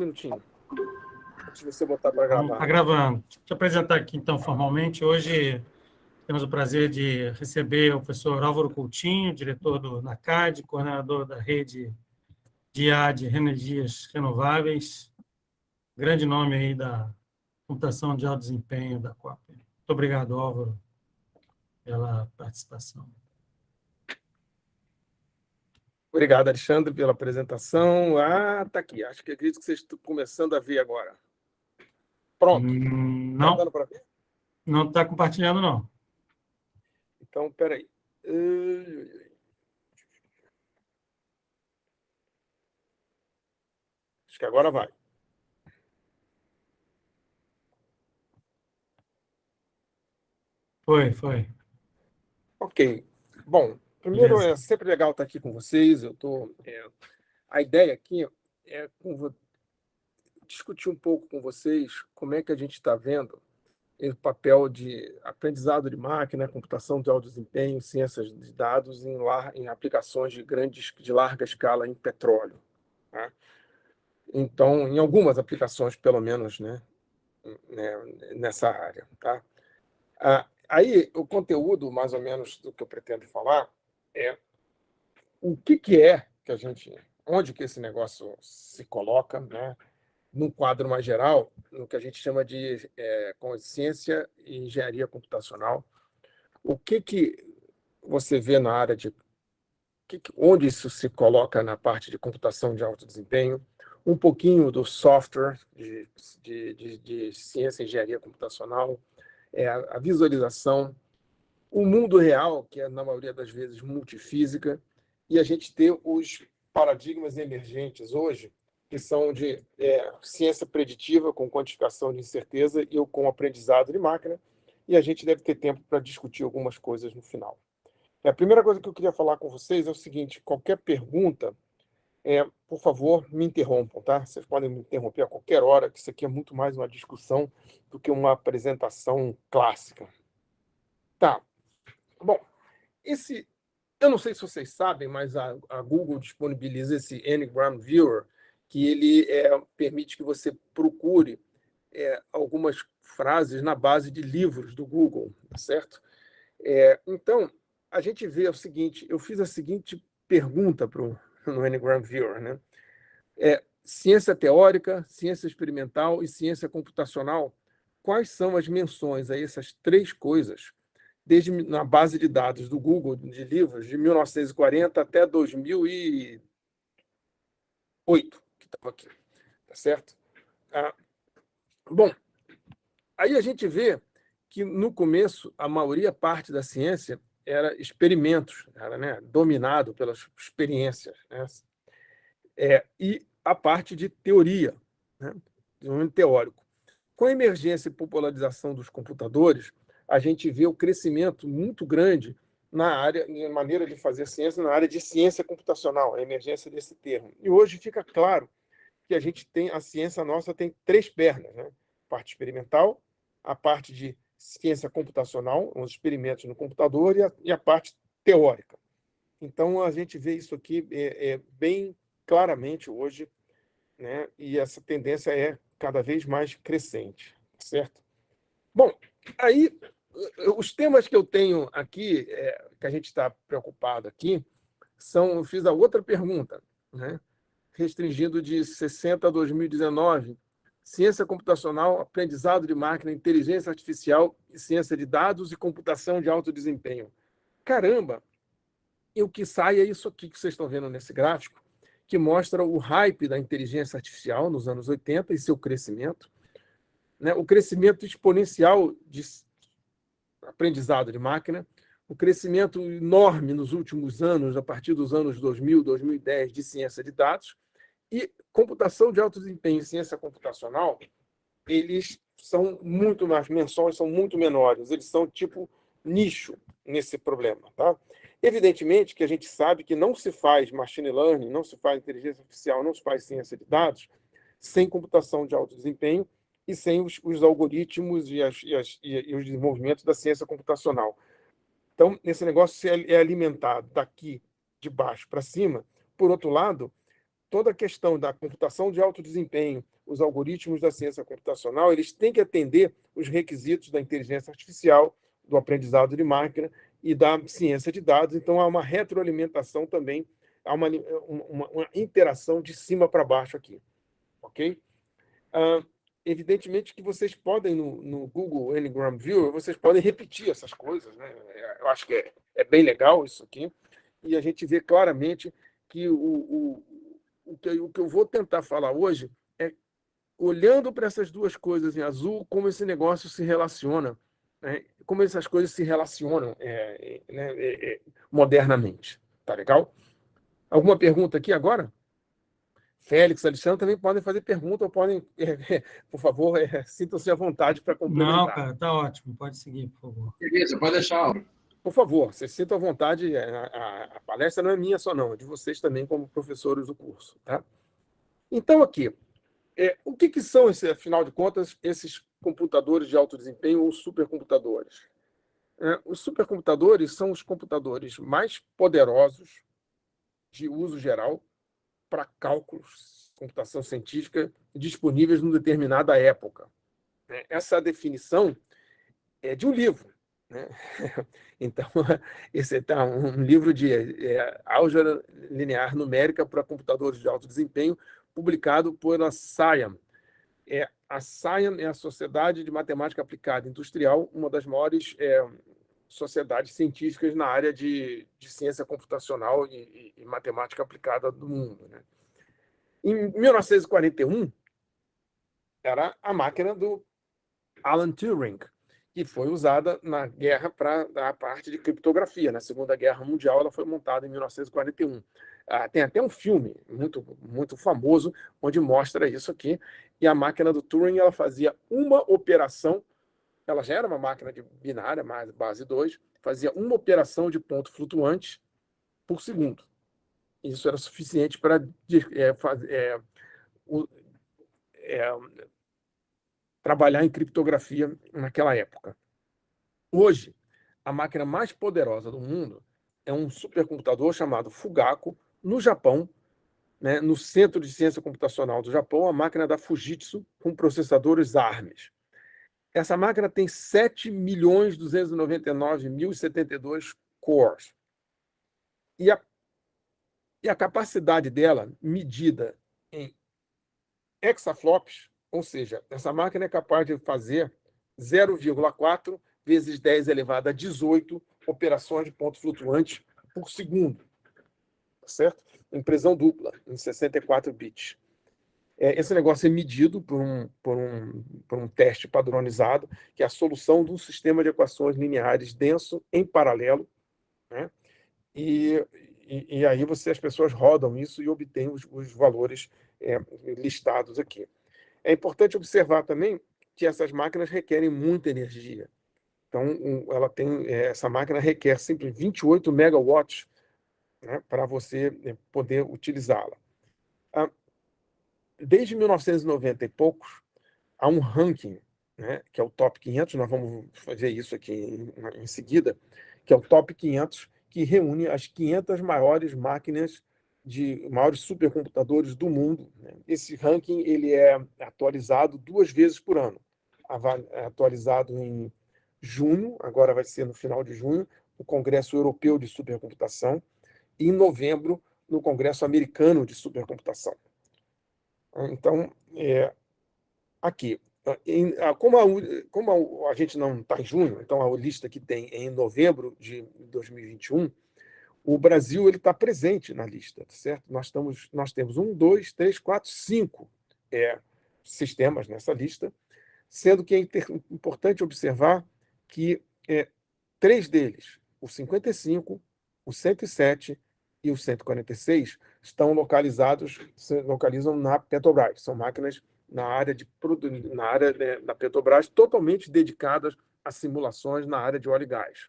Minutinho, antes de você botar para Está gravar. gravando. Deixa eu apresentar aqui, então, formalmente. Hoje temos o prazer de receber o professor Álvaro Coutinho, diretor do NACAD, coordenador da rede de IA de energias renováveis, grande nome aí da computação de alto desempenho da Coap. Muito obrigado, Álvaro, pela participação. Obrigado, Alexandre, pela apresentação. Tá aqui. Acredito que vocês estão começando a ver agora. Pronto. Tá Não, dando para ver? não está compartilhando, não. Então, espera aí. Acho que agora vai. Foi. Ok. Bom, primeiro Beleza. é sempre legal estar aqui com vocês. A ideia aqui é discutir um pouco com vocês como é que a gente está vendo o papel de aprendizado de máquina, computação de alto desempenho, ciências de dados em aplicações de larga escala em petróleo. Tá? Então, em algumas aplicações, pelo menos, né, nessa área. Tá? Aí, o conteúdo, mais ou menos, do que eu pretendo falar é o que é que a gente, onde que esse negócio se coloca, né, num quadro mais geral, no que a gente chama de ciência e engenharia computacional. O que você vê na área de onde isso se coloca na parte de computação de alto desempenho, um pouquinho do software de ciência e engenharia computacional, a visualização, o mundo real, que é, na maioria das vezes, multifísica, e a gente ter os paradigmas emergentes hoje, que são de ciência preditiva, com quantificação de incerteza e com aprendizado de máquina, e a gente deve ter tempo para discutir algumas coisas no final. A primeira coisa que eu queria falar com vocês é o seguinte: qualquer pergunta, por favor, me interrompam, tá? Vocês podem me interromper a qualquer hora, que isso aqui é muito mais uma discussão do que uma apresentação clássica. Tá. Bom, eu não sei se vocês sabem, mas a Google disponibiliza esse Ngram Viewer, que ele permite que você procure algumas frases na base de livros do Google, certo? Então, a gente vê o seguinte: eu fiz a seguinte pergunta no Ngram Viewer, né? Ciência teórica, ciência experimental e ciência computacional, quais são as menções a essas três coisas desde na base de dados do Google de livros de 1940 até 2008, que estava aqui, tá certo? Bom, aí a gente vê que no começo a parte da ciência era experimentos, era, né, dominado pelas experiências, né? E a parte de teoria, né, desenvolvimento teórico. Com a emergência e popularização dos computadores, a gente vê o crescimento muito grande na área, na maneira de fazer ciência, na área de ciência computacional, a emergência desse termo. E hoje fica claro que a ciência nossa tem três pernas, né? A parte experimental, a parte de ciência computacional, os experimentos no computador, e a parte teórica. Então, a gente vê isso aqui bem claramente hoje, né? E essa tendência é cada vez mais crescente, certo? Bom, aí os temas que eu tenho aqui, que a gente está preocupado aqui, eu fiz a outra pergunta, né? Restringido de 60 a 2019, ciência computacional, aprendizado de máquina, inteligência artificial e ciência de dados e computação de alto desempenho. Caramba! E o que sai é isso aqui que vocês estão vendo nesse gráfico, que mostra o hype da inteligência artificial nos anos 80 e seu crescimento, né? O crescimento exponencial de aprendizado de máquina, o crescimento enorme nos últimos anos, a partir dos anos 2000, 2010, de ciência de dados, e computação de alto desempenho e ciência computacional, eles são muito mais, menções são muito menores, eles são tipo nicho nesse problema. Tá? Evidentemente que a gente sabe que não se faz machine learning, não se faz inteligência artificial, não se faz ciência de dados sem computação de alto desempenho e sem os algoritmos e os desenvolvimentos da ciência computacional. Então, esse negócio é alimentado daqui, de baixo para cima. Por outro lado, toda a questão da computação de alto desempenho, os algoritmos da ciência computacional, eles têm que atender os requisitos da inteligência artificial, do aprendizado de máquina e da ciência de dados. Então, há uma retroalimentação também, há uma interação de cima para baixo aqui. Ok? Evidentemente que vocês podem, no Google Ngram Viewer, vocês podem repetir essas coisas, né? Eu acho que é bem legal isso aqui, e a gente vê claramente que o que eu vou tentar falar hoje é, olhando para essas duas coisas em azul, como esse negócio se relaciona, né? Como essas coisas se relacionam modernamente. Tá legal? Alguma pergunta aqui agora? Félix, Alexandre também podem fazer pergunta ou podem, por favor, sintam-se à vontade para Não, complementar. cara, tá ótimo. Pode seguir, por favor. Beleza, pode deixar. Por favor, vocês sintam à vontade. A palestra não é minha só, não, é de vocês também, como professores do curso. Tá? Então, aqui, o que são, afinal de contas, esses computadores de alto desempenho ou supercomputadores? Os supercomputadores são os computadores mais poderosos de uso geral para cálculos, computação científica, disponíveis numa determinada época. Essa definição é de um livro. Né? Então, esse é um livro de álgebra linear numérica para computadores de alto desempenho, publicado pela SIAM. A SIAM é a Sociedade de Matemática Aplicada Industrial, uma das maiores sociedades científicas na área de ciência computacional e matemática aplicada do mundo. Né? Em 1941, era a máquina do Alan Turing, que foi usada na guerra para a parte de criptografia. Na Segunda Guerra Mundial, ela foi montada em 1941. Tem até um filme muito, muito famoso onde mostra isso aqui. E a máquina do Turing, ela fazia uma operação, ela já era uma máquina de binária, base 2, fazia uma operação de ponto flutuante por segundo. Isso era suficiente para trabalhar em criptografia naquela época. Hoje, a máquina mais poderosa do mundo é um supercomputador chamado Fugaku, no Japão, né, no Centro de Ciência Computacional do Japão, a máquina da Fujitsu, com processadores ARMS. Essa máquina tem 7.299.072 cores. E a capacidade dela, medida em hexaflops, ou seja, essa máquina é capaz de fazer 0,4 vezes 10 elevado a 18 operações de ponto flutuante por segundo. Certo? Impressão dupla, em 64 bits. Esse negócio é medido por um teste padronizado, que é a solução de um sistema de equações lineares denso em paralelo, né? E aí as pessoas rodam isso e obtêm os valores listados aqui. É importante observar também que essas máquinas requerem muita energia. Então, essa máquina requer sempre 28 megawatts, né, para você poder utilizá-la. Desde 1990 e poucos, há um ranking, né, que é o Top 500, nós vamos fazer isso aqui em seguida, que é o Top 500, que reúne as 500 maiores máquinas maiores supercomputadores do mundo. Né? Esse ranking ele é atualizado 2 vezes por ano. Atualizado em junho, agora vai ser no final de junho, o Congresso Europeu de Supercomputação, e em novembro, no Congresso Americano de Supercomputação. Então, aqui, como a gente não está em junho, então a lista que tem é em novembro de 2021, o Brasil está presente na lista, certo? Nós temos 1, 2, 3, 4, 5 sistemas nessa lista, sendo que é importante observar que 3 deles, o 55, o 107 e o 146, se localizam na Petrobras. São máquinas na área da Petrobras totalmente dedicadas a simulações na área de óleo e gás.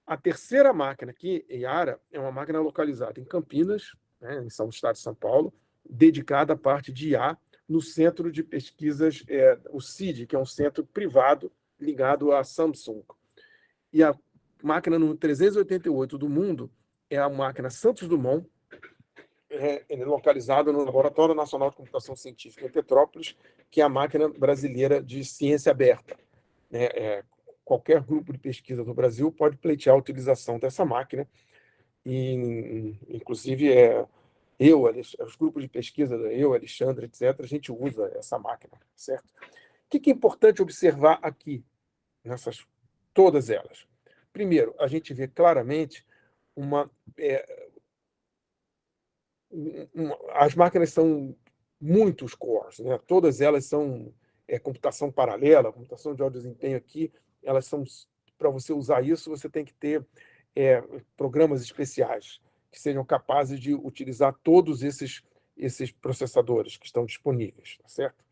A terceira máquina aqui, Yara, é uma máquina localizada em Campinas, né, em São Estado de São Paulo, dedicada à parte de IA, no Centro de Pesquisas, o CID, que é um centro privado ligado à Samsung. E a máquina número 388 do mundo é a máquina Santos Dumont, ele é localizado no Laboratório Nacional de Computação Científica em Petrópolis, que é a máquina brasileira de ciência aberta, né? Qualquer grupo de pesquisa do Brasil pode pleitear a utilização dessa máquina, e, inclusive, os grupos de pesquisa, eu, Alexandre, etc., a gente usa essa máquina, certo? O que é importante observar aqui, todas elas? Primeiro, a gente vê claramente as máquinas são muitos cores, né? Todas elas são computação paralela, computação de alto desempenho aqui, elas são, para você usar isso, você tem que ter programas especiais que sejam capazes de utilizar todos esses processadores que estão disponíveis, tá certo?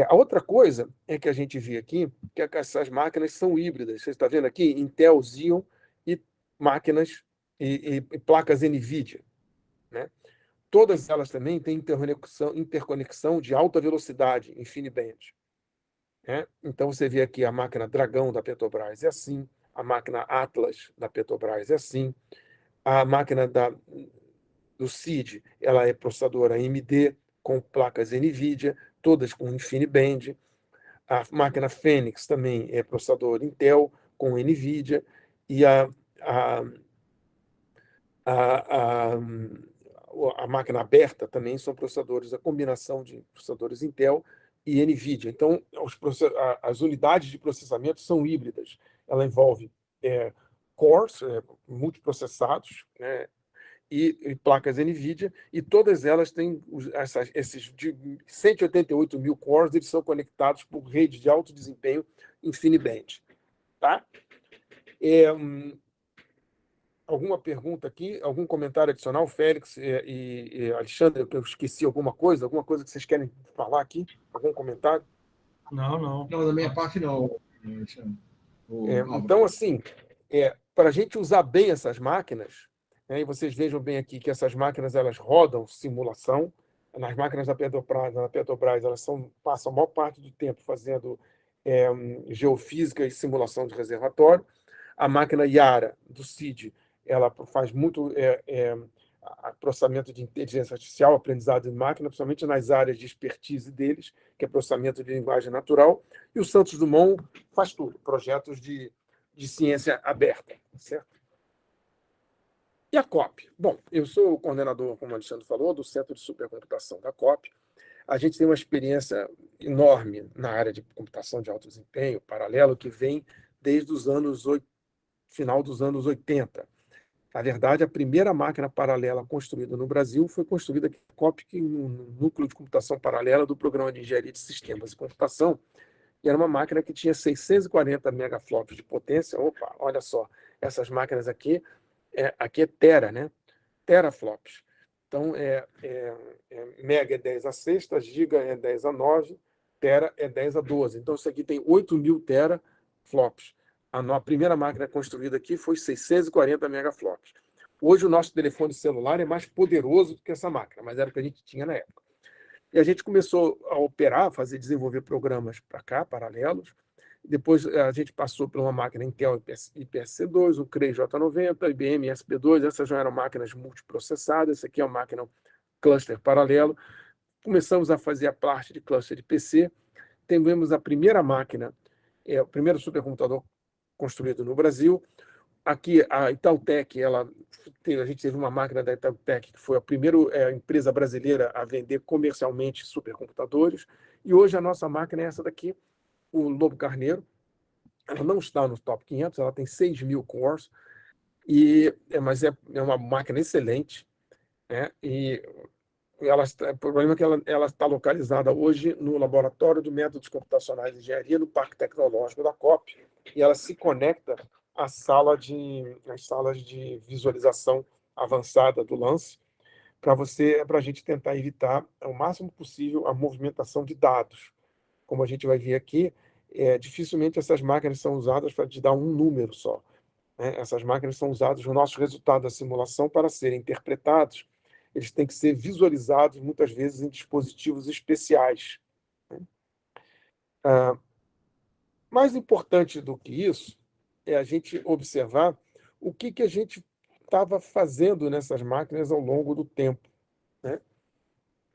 A outra coisa é que a gente vê aqui que essas máquinas são híbridas. Você está vendo aqui Intel Xeon e máquinas e placas NVIDIA, né? Todas elas também têm interconexão de alta velocidade, InfiniBand, né? Então, você vê aqui a máquina Dragão da Petrobras é assim, a máquina Atlas da Petrobras é assim, a máquina do CID, ela é processadora AMD com placas NVIDIA, todas com InfiniBand. A máquina Fênix também é processador Intel com NVIDIA, e a, a, a máquina aberta também são processadores, a combinação de processadores Intel e NVIDIA. Então, as unidades de processamento são híbridas. Ela envolve cores multiprocessados, né, e placas NVIDIA, e todas elas têm esses de 188 mil cores, eles são conectados por rede de alto desempenho InfiniBand. Tá? Alguma pergunta aqui? Algum comentário adicional, Félix e Alexandre, que eu esqueci alguma coisa que vocês querem falar aqui? Algum comentário? Não. Não, da minha parte não, Alexandre. Então, assim, para a gente usar bem essas máquinas, né, e vocês vejam bem aqui que essas máquinas elas rodam simulação. Nas máquinas da Petrobras, elas passam a maior parte do tempo fazendo geofísica e simulação de reservatório. A máquina Yara, do CID, ela faz muito processamento de inteligência artificial, aprendizado de máquina, principalmente nas áreas de expertise deles, que é processamento de linguagem natural. E o Santos Dumont faz tudo, projetos de ciência aberta, certo? E a COP? Bom, eu sou o coordenador, como o Alexandre falou, do Centro de Supercomputação da COP. A gente tem uma experiência enorme na área de computação de alto desempenho, paralelo, que vem desde os final dos anos 80. Na verdade, a primeira máquina paralela construída no Brasil foi construída aqui na COP, no Núcleo de Computação Paralela do Programa de Engenharia de Sistemas e Computação, e era uma máquina que tinha 640 megaflops de potência. Opa, olha só, essas máquinas aqui é tera, né? Teraflops. Então, mega é 10 a sexta, giga é 10 a 9, tera é 10 a 12. Então, isso aqui tem 8.000 teraflops. A primeira máquina construída aqui foi 640 megaflops. Hoje, o nosso telefone celular é mais poderoso do que essa máquina, mas era o que a gente tinha na época. E a gente começou a operar, desenvolver programas para cá, paralelos. Depois, a gente passou por uma máquina Intel IPSC2, o Cray J90, IBM SP2. Essas já eram máquinas multiprocessadas. Essa aqui é uma máquina cluster paralelo. Começamos a fazer a parte de cluster de PC. Tivemos a primeira máquina, o primeiro supercomputador construído no Brasil. Aqui, a Itautec, a gente teve uma máquina da Itautec, que foi a primeira empresa brasileira a vender comercialmente supercomputadores. E hoje a nossa máquina é essa daqui, o Lobo Carneiro. Ela não está no top 500, ela tem 6.000 cores, mas é uma máquina excelente, né? E o problema é que ela está localizada hoje no Laboratório de Métodos Computacionais de Engenharia, no Parque Tecnológico da COP, e ela se conecta às salas de visualização avançada do lance, para a gente tentar evitar o máximo possível a movimentação de dados. Como a gente vai ver aqui, dificilmente essas máquinas são usadas para te dar um número só, né? Essas máquinas são usadas no nosso resultado da simulação para serem interpretados. Eles têm que ser visualizados, muitas vezes, em dispositivos especiais, né? Mais importante do que isso é a gente observar o que a gente estava fazendo nessas máquinas ao longo do tempo,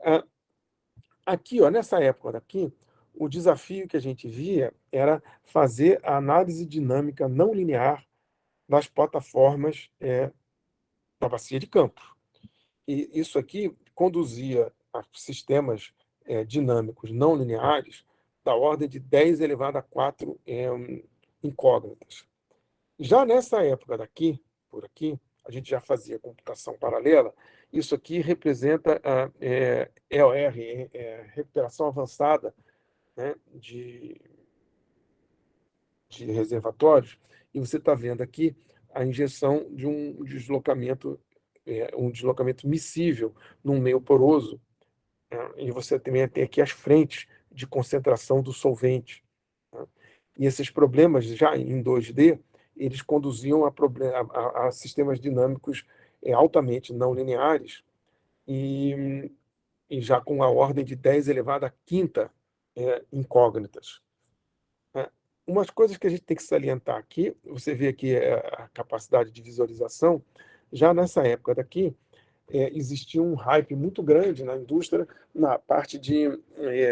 Ah, aqui, ó, nessa época daqui, o desafio que a gente via era fazer a análise dinâmica não linear das plataformas da bacia de Campos. E isso aqui conduzia a sistemas dinâmicos não lineares da ordem de 10 elevado a 4 incógnitas. Já nessa época daqui, por aqui, a gente já fazia computação paralela. Isso aqui representa a EOR, recuperação avançada, né, de reservatórios, e você está vendo aqui a injeção de um deslocamento miscível num meio poroso, né, e você também tem aqui as frentes de concentração do solvente, né. E esses problemas, já em 2D, eles conduziam a sistemas dinâmicos altamente não lineares e já com a ordem de 10 elevado à quinta incógnitas. Umas coisas que a gente tem que salientar aqui, você vê aqui a capacidade de visualização, já nessa época daqui, existia um hype muito grande na indústria na parte de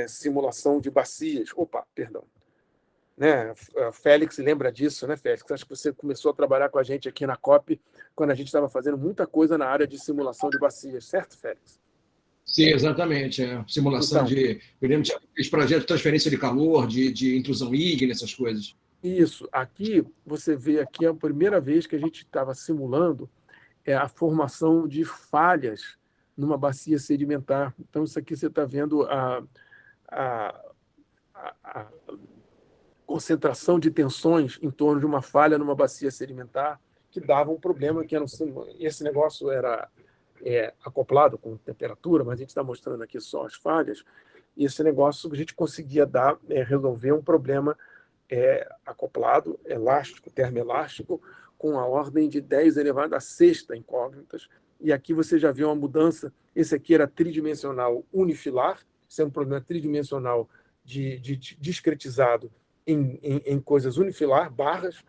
simulação de bacias. Opa, perdão. Né? Félix lembra disso, né, Félix? Acho que você começou a trabalhar com a gente aqui na COP quando a gente estava fazendo muita coisa na área de simulação de bacias, certo, Félix? Sim, exatamente. Simulação Então, eu lembro de projeto de transferência de calor, de intrusão ígnea, essas coisas. isso. Aqui, você vê aqui a primeira vez que a gente estava simulando a formação de falhas numa bacia sedimentar. Então, isso aqui você está vendo a, a concentração de tensões em torno de uma falha numa bacia sedimentar que dava um problema que era esse negócio era acoplado com temperatura, mas a gente está mostrando aqui só as falhas, e esse negócio a gente conseguia resolver um problema acoplado, elástico, termoelástico, com a ordem de 10 elevado a sexta incógnitas. E aqui você já vê uma mudança. Esse aqui era tridimensional unifilar, isso é um problema tridimensional de discretizado em coisas unifilar, barras.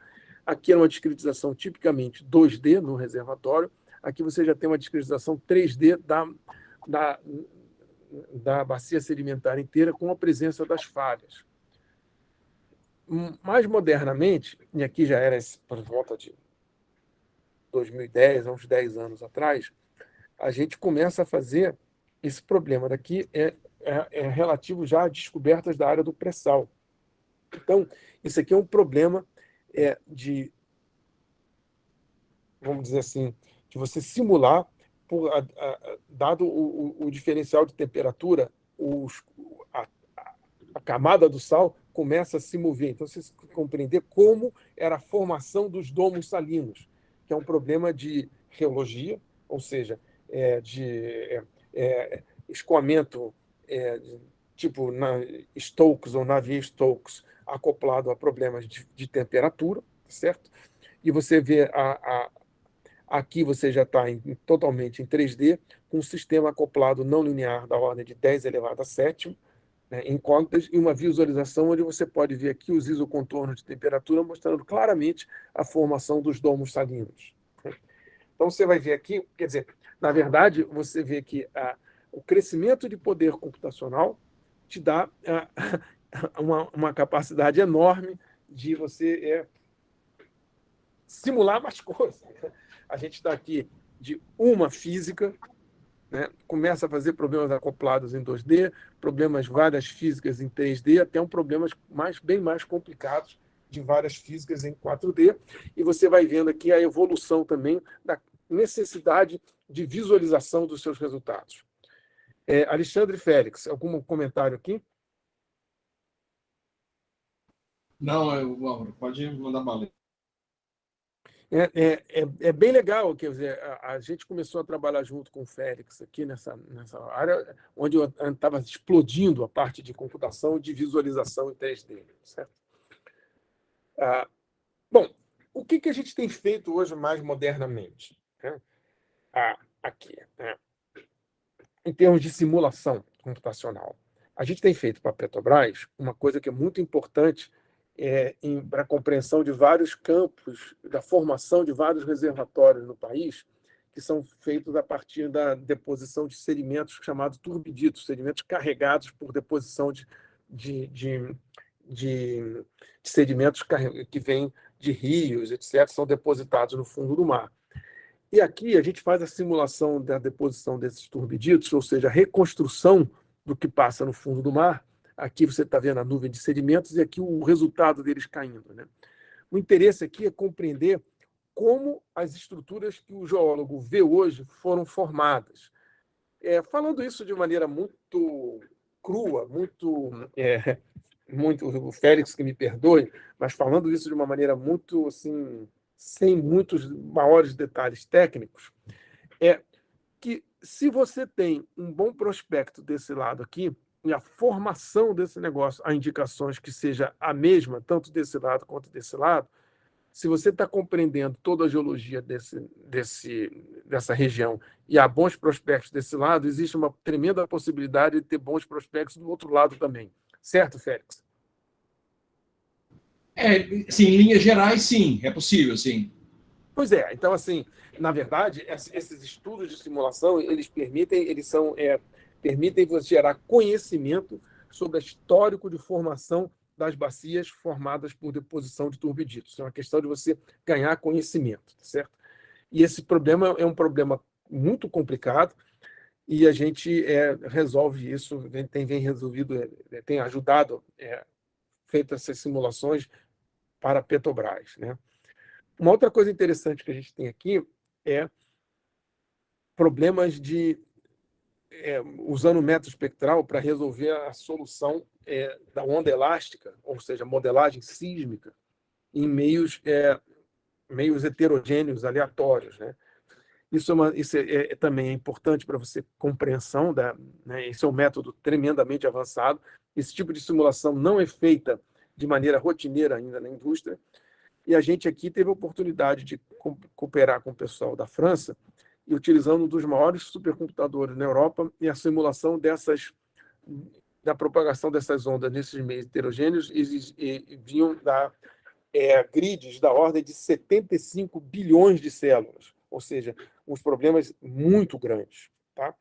Aqui era uma discretização tipicamente 2D no reservatório. Aqui você já tem uma discretização 3D da bacia sedimentar inteira com a presença das falhas. Mais modernamente, e aqui já era por volta de 2010, há uns 10 anos atrás, a gente começa a fazer esse problema daqui relativo já a descobertas da área do pré-sal. Então, isso aqui é um problema vamos dizer assim, de você simular, dado o diferencial de temperatura, a camada do sal começa a se mover. Então, você compreender como era a formação dos domos salinos, que é um problema de geologia, ou seja, de escoamento tipo Stokes ou Navier-Stokes acoplado a problemas de temperatura, certo? E você vê aqui você já está totalmente em 3D, com um sistema acoplado não linear da ordem de 10 elevado a 7, né, incógnitas, e uma visualização onde você pode ver aqui os isocontornos de temperatura mostrando claramente a formação dos domos salinos. Então, você vai ver aqui, quer dizer, na verdade, você vê que o crescimento de poder computacional te dá uma capacidade enorme de você simular mais coisas. A gente está aqui de uma física, né? Começa a fazer problemas acoplados em 2D, problemas várias físicas em 3D, até problemas bem mais complicados de várias físicas em 4D, e você vai vendo aqui a evolução também da necessidade de visualização dos seus resultados. Alexandre Félix, algum comentário aqui? Não, Álvaro, pode mandar bala. É bem legal, quer dizer, a gente começou a trabalhar junto com o Félix aqui nessa área, onde estava explodindo a parte de computação e de visualização em 3D, certo? Bom, o que a gente tem feito hoje mais modernamente, né? Aqui, né? Em termos de simulação computacional, a gente tem feito para a Petrobras uma coisa que é muito importante para a compreensão de vários campos, da formação de vários reservatórios no país, que são feitos a partir da deposição de sedimentos chamados turbiditos, sedimentos carregados por deposição de, de, de sedimentos que vêm de rios, etc., são depositados no fundo do mar. E aqui a gente faz a simulação da deposição desses turbiditos, ou seja, a reconstrução do que passa no fundo do mar. Aqui você está vendo a nuvem de sedimentos e aqui o resultado deles caindo, né? O interesse aqui é compreender como as estruturas que o geólogo vê hoje foram formadas. Falando isso de maneira muito crua, muito o Félix que me perdoe, mas falando isso de uma maneira muito assim, sem muitos maiores detalhes técnicos, é que se você tem um bom prospecto desse lado aqui, e a formação desse negócio, há indicações que seja a mesma, tanto desse lado quanto desse lado, se você está compreendendo toda a geologia dessa região e há bons prospectos desse lado, existe uma tremenda possibilidade de ter bons prospectos do outro lado também. Certo, Félix? Sim, em linhas gerais, sim, é possível, sim. Pois é. Então, assim, na verdade, esses estudos de simulação, permitem você gerar conhecimento sobre o histórico de formação das bacias formadas por deposição de turbiditos. É uma questão de você ganhar conhecimento, certo? E esse problema é um problema muito complicado e a gente resolve isso, tem ajudado, feito essas simulações para a Petrobras, né? Uma outra coisa interessante que a gente tem aqui é problemas usando o método espectral para resolver a solução da onda elástica, ou seja, modelagem sísmica, em meios heterogêneos, aleatórios, né? Isso também é importante para você compreensão né? Esse é um método tremendamente avançado. Esse tipo de simulação não é feita de maneira rotineira ainda na indústria. E a gente aqui teve a oportunidade de cooperar com o pessoal da França e utilizando um dos maiores supercomputadores na Europa e a simulação da propagação dessas ondas nesses meios heterogêneos e vinham da grids da ordem de 75 bilhões de células, ou seja, uns problemas muito grandes. Tá?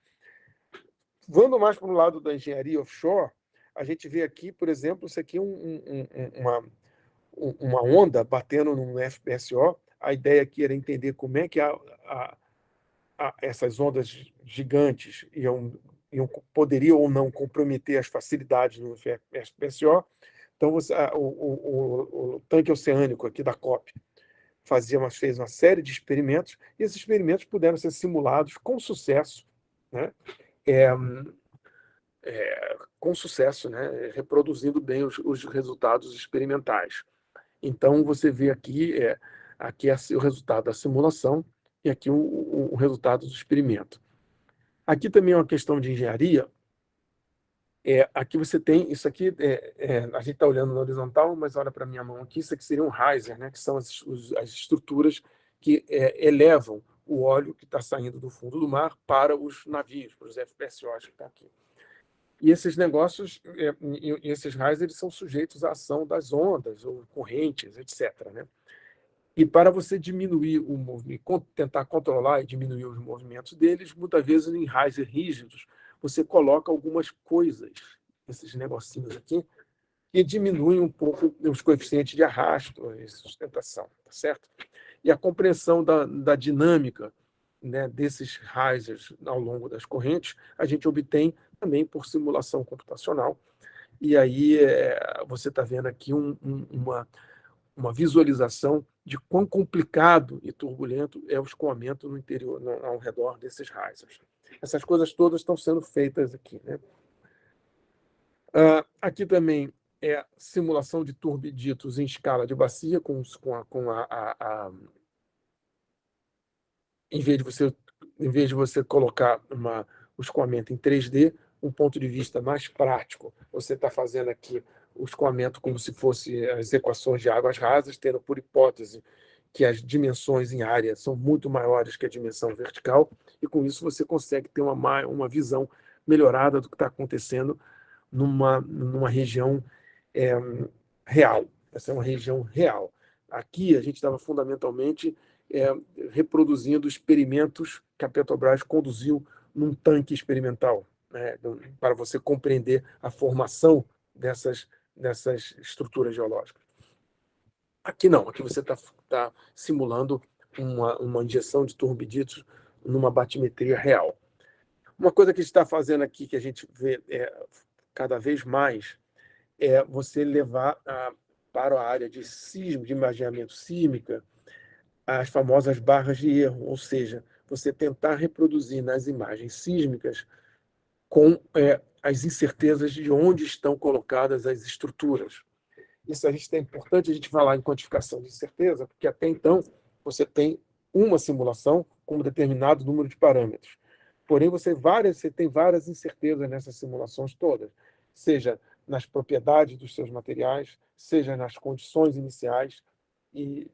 Vando mais para o lado da engenharia offshore, a gente vê aqui, por exemplo, isso aqui é uma onda batendo num FPSO. A ideia aqui era entender como é que essas ondas gigantes poderiam ou não comprometer as facilidades no FPSO. Então, o tanque oceânico aqui da COP fez uma série de experimentos, e esses experimentos puderam ser simulados com sucesso, né? Né? Reproduzindo bem os resultados experimentais. Então, você vê aqui é o resultado da simulação e aqui o resultado do experimento. Aqui também é uma questão de engenharia. Aqui você tem, isso aqui, a gente está olhando na horizontal, mas olha para a minha mão aqui, isso aqui seria um riser, né, que são as estruturas que elevam o óleo que está saindo do fundo do mar para os navios, para os FPSOs que estão aqui. E esses negócios, esses risers são sujeitos à ação das ondas ou correntes, etc., né? E para você diminuir o movimento, tentar controlar e diminuir os movimentos deles, muitas vezes em risers rígidos, você coloca algumas coisas, esses negocinhos aqui, que diminuem um pouco os coeficientes de arrasto e sustentação, tá certo? E a compreensão da dinâmica, né, desses risers ao longo das correntes, a gente obtém também por simulação computacional. E aí você está vendo aqui uma visualização de quão complicado e turbulento é o escoamento no interior, ao redor desses risers. Essas coisas todas estão sendo feitas aqui, né? Aqui também é simulação de turbiditos em escala de bacia, em vez de você colocar o escoamento em 3D, um ponto de vista mais prático, você está fazendo aqui o escoamento como se fosse as equações de águas rasas, tendo por hipótese que as dimensões em área são muito maiores que a dimensão vertical, e com isso você consegue ter uma visão melhorada do que está acontecendo numa região real. Essa é uma região real. Aqui a gente estava fundamentalmente reproduzindo experimentos que a Petrobras conduziu num tanque experimental, né, para você compreender a formação dessas estruturas geológicas. Aqui não, aqui você está simulando uma injeção de turbiditos numa batimetria real. Uma coisa que a gente está fazendo aqui, que a gente vê cada vez mais, é você levar para a área de imageamento sísmica as famosas barras de erro, ou seja, você tentar reproduzir nas imagens sísmicas com as incertezas de onde estão colocadas as estruturas. Isso é importante a gente falar em quantificação de incerteza, porque até então você tem uma simulação com um determinado número de parâmetros. Porém, você tem várias incertezas nessas simulações todas, seja nas propriedades dos seus materiais, seja nas condições iniciais e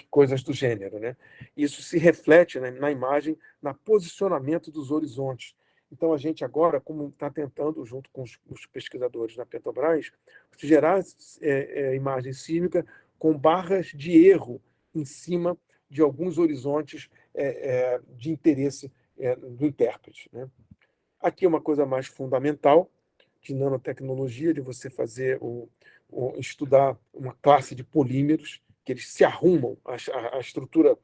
coisas do gênero, né? Isso se reflete, né, na imagem, no posicionamento dos horizontes. Então, a gente agora, como está tentando, junto com os pesquisadores da Petrobras, gerar imagem sísmica com barras de erro em cima de alguns horizontes de interesse do intérprete, né? Aqui é uma coisa mais fundamental de nanotecnologia, de você fazer estudar uma classe de polímeros, que eles se arrumam, a estrutura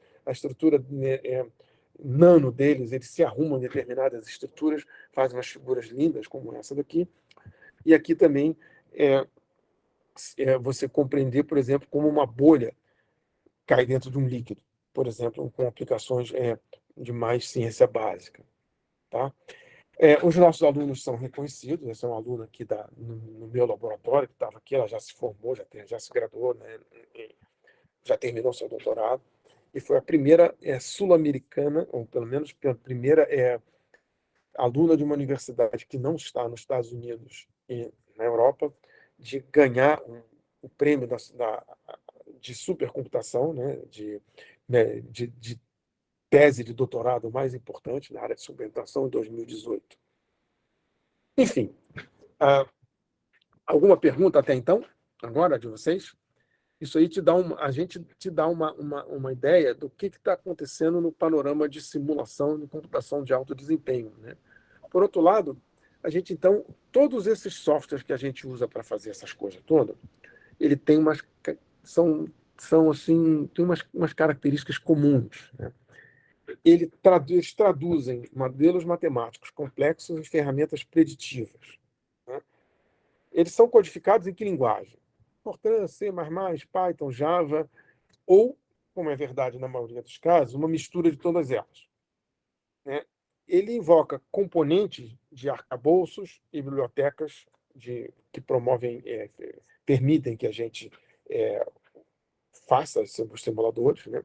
nano deles, eles se arrumam em determinadas estruturas, fazem umas figuras lindas, como essa daqui. E aqui também você compreender, por exemplo, como uma bolha cai dentro de um líquido, por exemplo, com aplicações de mais ciência básica. Tá? Os nossos alunos são reconhecidos. Essa é uma aluna aqui no meu laboratório, que estava aqui, ela já se formou, já se graduou, né? Já terminou seu doutorado, e foi a primeira sul-americana, ou pelo menos a primeira aluna de uma universidade que não está nos Estados Unidos e na Europa, de ganhar o prêmio de supercomputação, né? De tese de doutorado mais importante na área de supercomputação em 2018. Enfim, alguma pergunta até então, agora, de vocês? Isso aí a gente te dá uma ideia do que está acontecendo no panorama de simulação de computação de alto desempenho, né? Por outro lado, a gente, então, todos esses softwares que a gente usa para fazer essas coisas todas, ele tem tem umas características comuns, né? Eles traduzem modelos matemáticos complexos em ferramentas preditivas, né? Eles são codificados em que linguagem? Fortran, C++, Python, Java, ou, como é verdade na maioria dos casos, uma mistura de todas elas, né? Ele invoca componentes de arcabouços e bibliotecas que permitem que a gente faça os simuladores, né?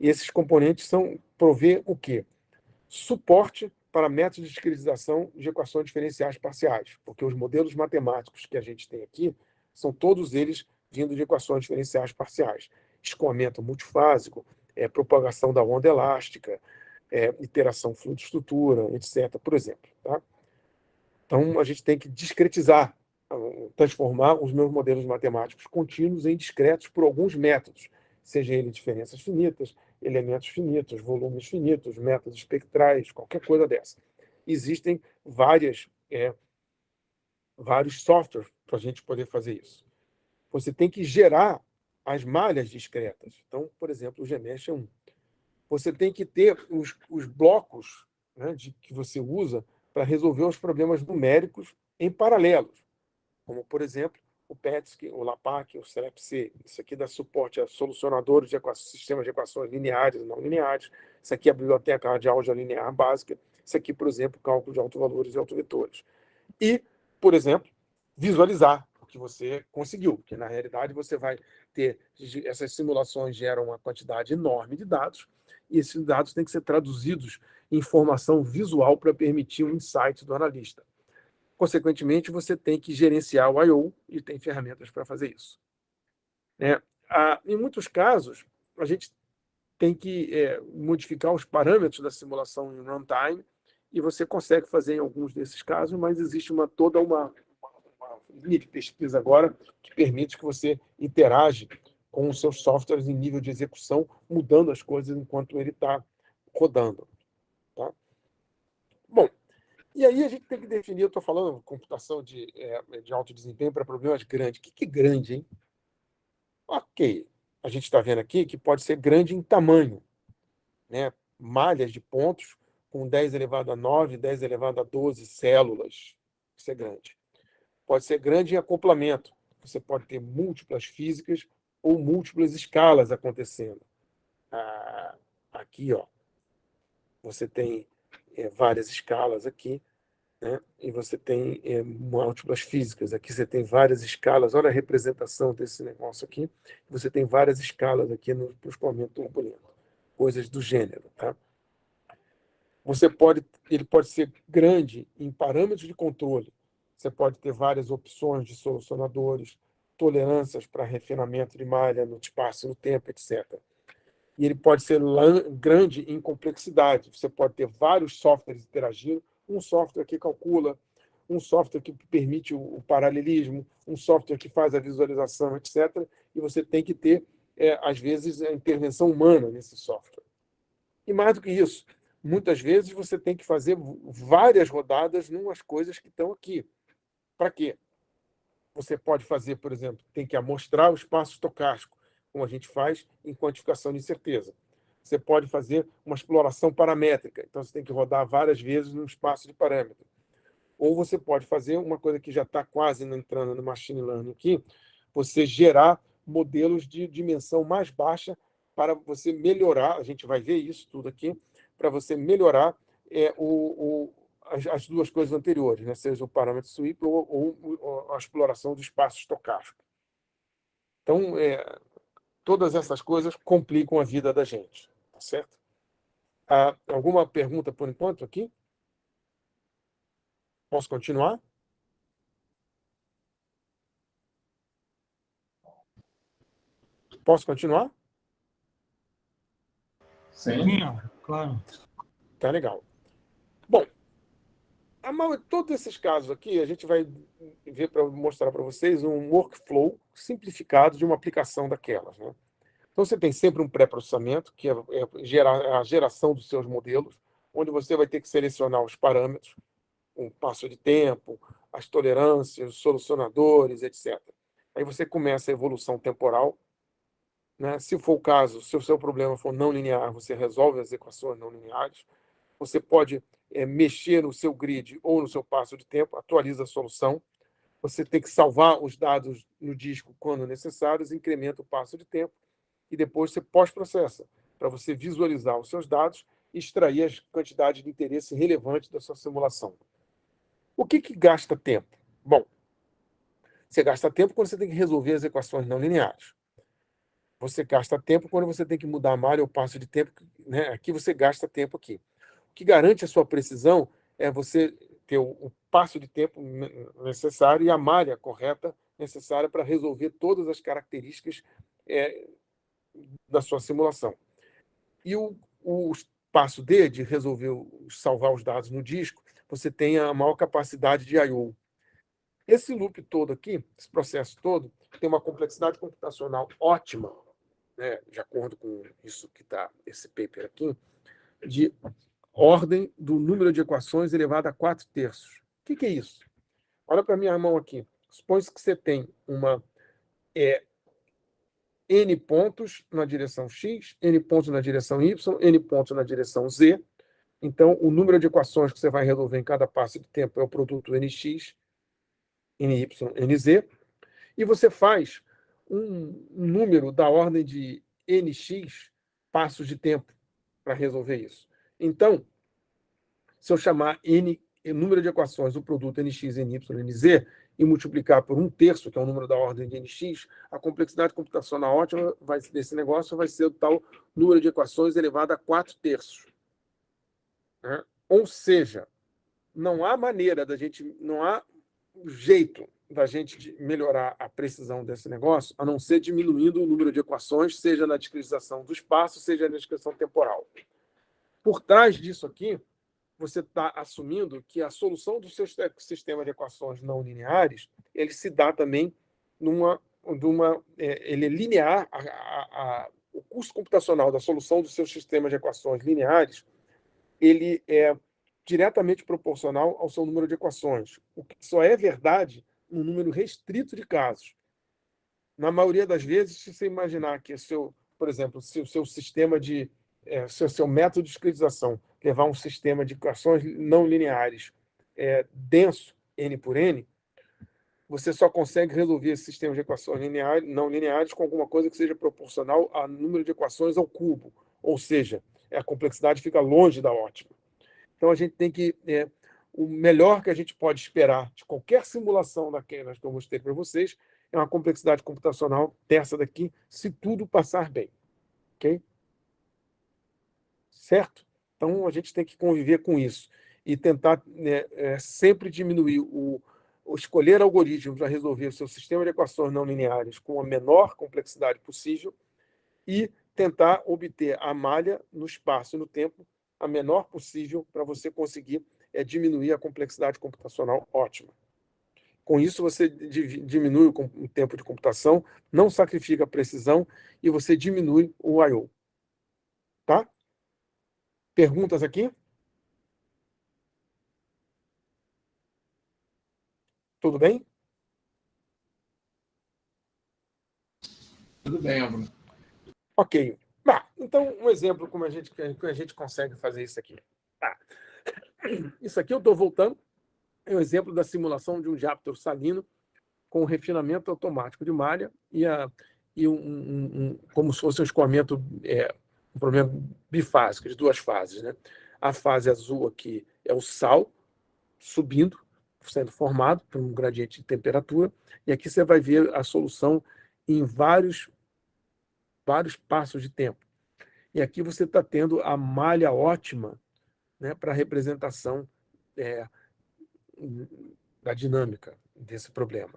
E esses componentes provê o quê? Suporte para métodos de discretização de equações diferenciais parciais, porque os modelos matemáticos que a gente tem aqui são todos eles vindo de equações diferenciais parciais. Escoamento multifásico, propagação da onda elástica, iteração fluido-estrutura, etc., por exemplo. Tá? Então, a gente tem que discretizar, transformar os meus modelos matemáticos contínuos em discretos por alguns métodos, seja ele diferenças finitas, elementos finitos, volumes finitos, métodos espectrais, qualquer coisa dessa. Existem vários softwares para a gente poder fazer isso. Você tem que gerar as malhas discretas. Então, por exemplo, o GMesh é um. Você tem que ter os blocos, né, que você usa para resolver os problemas numéricos em paralelo, como, por exemplo, o PETSC, o LAPACK, o CELEP-C. Isso aqui dá suporte a solucionadores de sistemas de equações lineares e não lineares. Isso aqui é a biblioteca de álgebra linear básica. Isso aqui, por exemplo, cálculo de autovalores e autovetores. E, por exemplo, visualizar o que você conseguiu, porque, na realidade, você vai ter... Essas simulações geram uma quantidade enorme de dados, e esses dados têm que ser traduzidos em informação visual para permitir um insight do analista. Consequentemente, você tem que gerenciar o I/O e tem ferramentas para fazer isso. Em muitos casos, a gente tem que modificar os parâmetros da simulação em runtime, e você consegue fazer em alguns desses casos, mas existe toda uma linha de pesquisa agora que permite que você interage com os seus softwares em nível de execução, mudando as coisas enquanto ele está rodando. Tá? Bom, e aí a gente tem que definir, eu estou falando computação de alto desempenho para problemas grandes. O que é grande, hein? Ok, a gente está vendo aqui que pode ser grande em tamanho, né? Malhas de pontos com 10 elevado a 9, 10 elevado a 12 células. Isso é grande. Pode ser grande em acoplamento. Você pode ter múltiplas físicas ou múltiplas escalas acontecendo. Aqui, ó, você tem várias escalas aqui, né? E você tem múltiplas físicas. Aqui você tem várias escalas. Olha a representação desse negócio aqui. Você tem várias escalas aqui no escoamento turbulento. Coisas do gênero, tá? Ele pode ser grande em parâmetros de controle. Você pode ter várias opções de solucionadores, tolerâncias para refinamento de malha no espaço e no tempo, etc. E ele pode ser grande em complexidade. Você pode ter vários softwares interagindo, um software que calcula, um software que permite o paralelismo, um software que faz a visualização, etc. E você tem que ter, às vezes, a intervenção humana nesse software. E mais do que isso, muitas vezes você tem que fazer várias rodadas numas coisas que estão aqui. Para quê? Você pode fazer, por exemplo, tem que amostrar o espaço estocástico, como a gente faz em quantificação de incerteza. Você pode fazer uma exploração paramétrica, então você tem que rodar várias vezes num espaço de parâmetro. Ou você pode fazer uma coisa que já está quase entrando no machine learning aqui, você gerar modelos de dimensão mais baixa para você melhorar, a gente vai ver isso tudo aqui, para você melhorar as duas coisas anteriores, né? Seja o parâmetro sweep ou a exploração do espaço estocástico. Então, todas essas coisas complicam a vida da gente, tá certo? Alguma pergunta por enquanto aqui? Posso continuar? Posso continuar? Sim, ó, claro. Tá legal. Bom, todos esses casos aqui, a gente vai ver para mostrar para vocês um workflow simplificado de uma aplicação daquelas, né? Então, você tem sempre um pré-processamento, que é a geração dos seus modelos, onde você vai ter que selecionar os parâmetros, o passo de tempo, as tolerâncias, os solucionadores, etc. Aí você começa a evolução temporal, né? Se for o caso, se o seu problema for não linear, você resolve as equações não lineares. Você pode mexer no seu grid ou no seu passo de tempo, atualiza a solução. Você tem que salvar os dados no disco quando necessários, incrementa o passo de tempo e depois você pós-processa para você visualizar os seus dados e extrair as quantidades de interesse relevantes da sua simulação. O que gasta tempo? Bom, você gasta tempo quando você tem que resolver as equações não lineares. Você gasta tempo quando você tem que mudar a malha ou passo de tempo, né? Aqui você gasta tempo aqui. O que garante a sua precisão é você ter o passo de tempo necessário e a malha correta necessária para resolver todas as características da sua simulação. E o passo D, de resolver salvar os dados no disco, você tem a maior capacidade de I/O. Esse loop todo aqui, esse processo todo, tem uma complexidade computacional ótima, né, de acordo com isso que está esse paper aqui, de ordem do número de equações elevado a 4/3. O que é isso? Olha para a minha mão aqui. Supõe-se que você tem N pontos na direção X, N pontos na direção Y, N pontos na direção Z. Então, o número de equações que você vai resolver em cada passo de tempo é o produto NX, NY, NZ. E você faz um número da ordem de NX passos de tempo para resolver isso. Então, se eu chamar número de equações do produto NX, NY, NZ e multiplicar por 1/3, que é o número da ordem de NX, a complexidade computacional ótima desse negócio vai ser o tal número de equações elevado a 4/3. Né? Ou seja, não há maneira não há jeito da gente melhorar a precisão desse negócio, a não ser diminuindo o número de equações, seja na discretização do espaço, seja na discretização temporal. Por trás disso aqui, você está assumindo que a solução do seu sistema de equações não lineares ele se dá também numa ele é linear, o custo computacional da solução dos seus sistemas de equações lineares, ele é diretamente proporcional ao seu número de equações, o que só é verdade num número restrito de casos. Na maioria das vezes, se você imaginar que por exemplo, se o seu sistema seu método de discretização levar um sistema de equações não lineares denso, n por n, você só consegue resolver esse sistema de equações não lineares com alguma coisa que seja proporcional ao número de equações ao cubo, ou seja, a complexidade fica longe da ótima. Então, a gente tem que... o melhor que a gente pode esperar de qualquer simulação daquelas que eu mostrei para vocês é uma complexidade computacional dessa daqui, se tudo passar bem. Ok? Certo? Então, a gente tem que conviver com isso e tentar sempre diminuir escolher algoritmos para resolver o seu sistema de equações não lineares com a menor complexidade possível e tentar obter a malha no espaço e no tempo a menor possível para você conseguir diminuir a complexidade computacional ótima. Com isso, você diminui o tempo de computação, não sacrifica a precisão e você diminui o I/O. Tá? Perguntas aqui? Tudo bem? Tudo bem, Álvaro. Ok. Então, um exemplo como a gente consegue fazer isso aqui. Isso aqui eu estou voltando. É um exemplo da simulação de um diápter salino com refinamento automático de malha e como se fosse um escoamento, um problema bifásico, de duas fases. Né? A fase azul aqui é o sal subindo, sendo formado por um gradiente de temperatura, e aqui você vai ver a solução em vários passos de tempo. E aqui você está tendo a malha ótima, né, para a representação da dinâmica desse problema.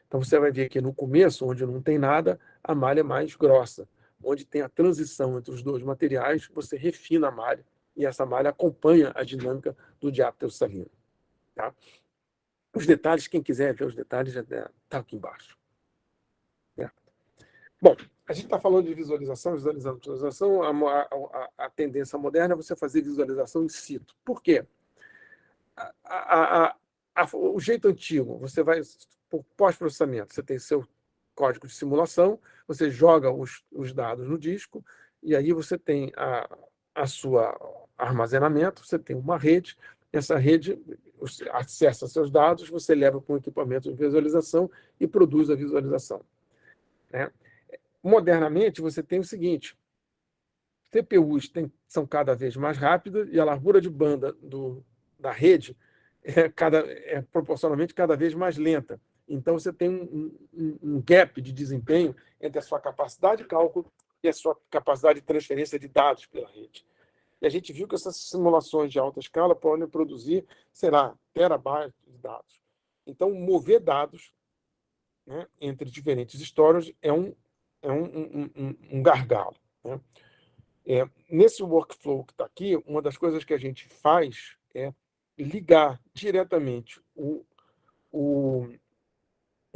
Então, você vai ver que no começo, onde não tem nada, a malha é mais grossa. Onde tem a transição entre os dois materiais, você refina a malha, e essa malha acompanha a dinâmica do diápter salino. Tá? Os detalhes, quem quiser ver os detalhes, já está aqui embaixo. Bom, a gente está falando de visualização, a tendência moderna é você fazer visualização in situ. Por quê? O jeito antigo, você vai, por pós-processamento, você tem seu código de simulação, você joga os dados no disco, e aí você tem a sua armazenamento, você tem uma rede, essa rede você acessa seus dados, você leva para um equipamento de visualização e produz a visualização. Né? Modernamente, você tem o seguinte: CPUs são cada vez mais rápidas e a largura de banda da rede é proporcionalmente cada vez mais lenta. Então, você tem um gap de desempenho entre a sua capacidade de cálculo e a sua capacidade de transferência de dados pela rede. E a gente viu que essas simulações de alta escala podem produzir, sei lá, terabytes de dados. Então, mover dados, né, entre diferentes storage é um gargalo. Né? Nesse workflow que está aqui, uma das coisas que a gente faz é ligar diretamente o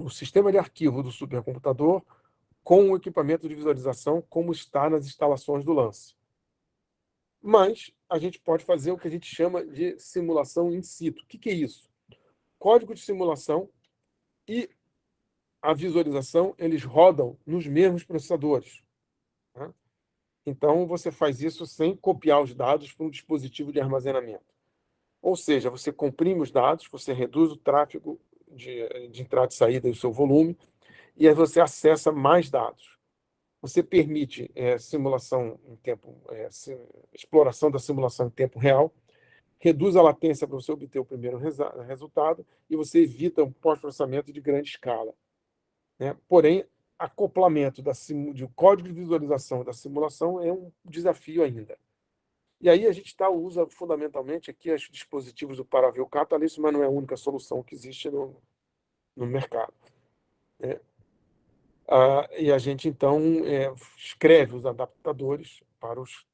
sistema de arquivo do supercomputador com o equipamento de visualização, como está nas instalações do lance. Mas a gente pode fazer o que a gente chama de simulação in situ. O que é isso? Código de simulação e a visualização, eles rodam nos mesmos processadores. Tá? Então, você faz isso sem copiar os dados para um dispositivo de armazenamento. Ou seja, você comprime os dados, você reduz o tráfego de entrada e saída do seu volume, e aí você acessa mais dados. Você permite simulação em tempo, exploração da simulação em tempo real, reduz a latência para você obter o primeiro resultado e você evita um pós-processamento de grande escala. Né? Porém, acoplamento do código de visualização da simulação é um desafio ainda. E aí a gente usa fundamentalmente aqui os dispositivos do Paravel Catalyst, mas não é a única solução que existe no mercado. Né? E a gente, então, escreve os adaptadores para os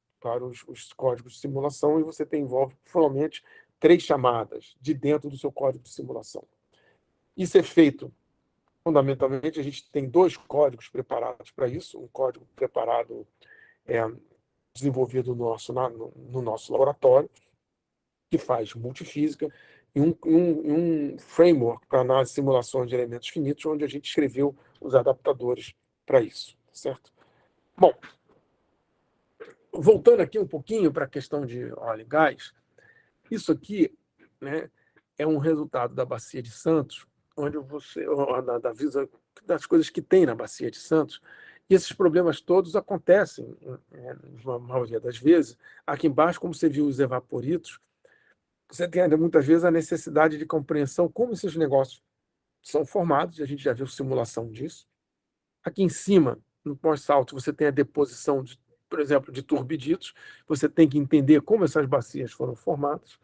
códigos de simulação e você envolve, provavelmente, 3 chamadas de dentro do seu código de simulação. Isso é feito fundamentalmente, a gente tem 2 códigos preparados para isso, um código preparado, desenvolvido no nosso laboratório, que faz multifísica, e um framework para análise e simulação de elementos finitos, onde a gente escreveu os adaptadores para isso, certo? Bom, voltando aqui um pouquinho para a questão de óleo e gás, isso aqui, né, é um resultado da Bacia de Santos, onde das coisas que tem na Bacia de Santos, e esses problemas todos acontecem, na maioria das vezes, aqui embaixo, como você viu os evaporitos, você tem muitas vezes a necessidade de compreensão como esses negócios são formados, e a gente já viu simulação disso. Aqui em cima, no pós-salto, você tem a deposição, por exemplo, de turbiditos, você tem que entender como essas bacias foram formadas,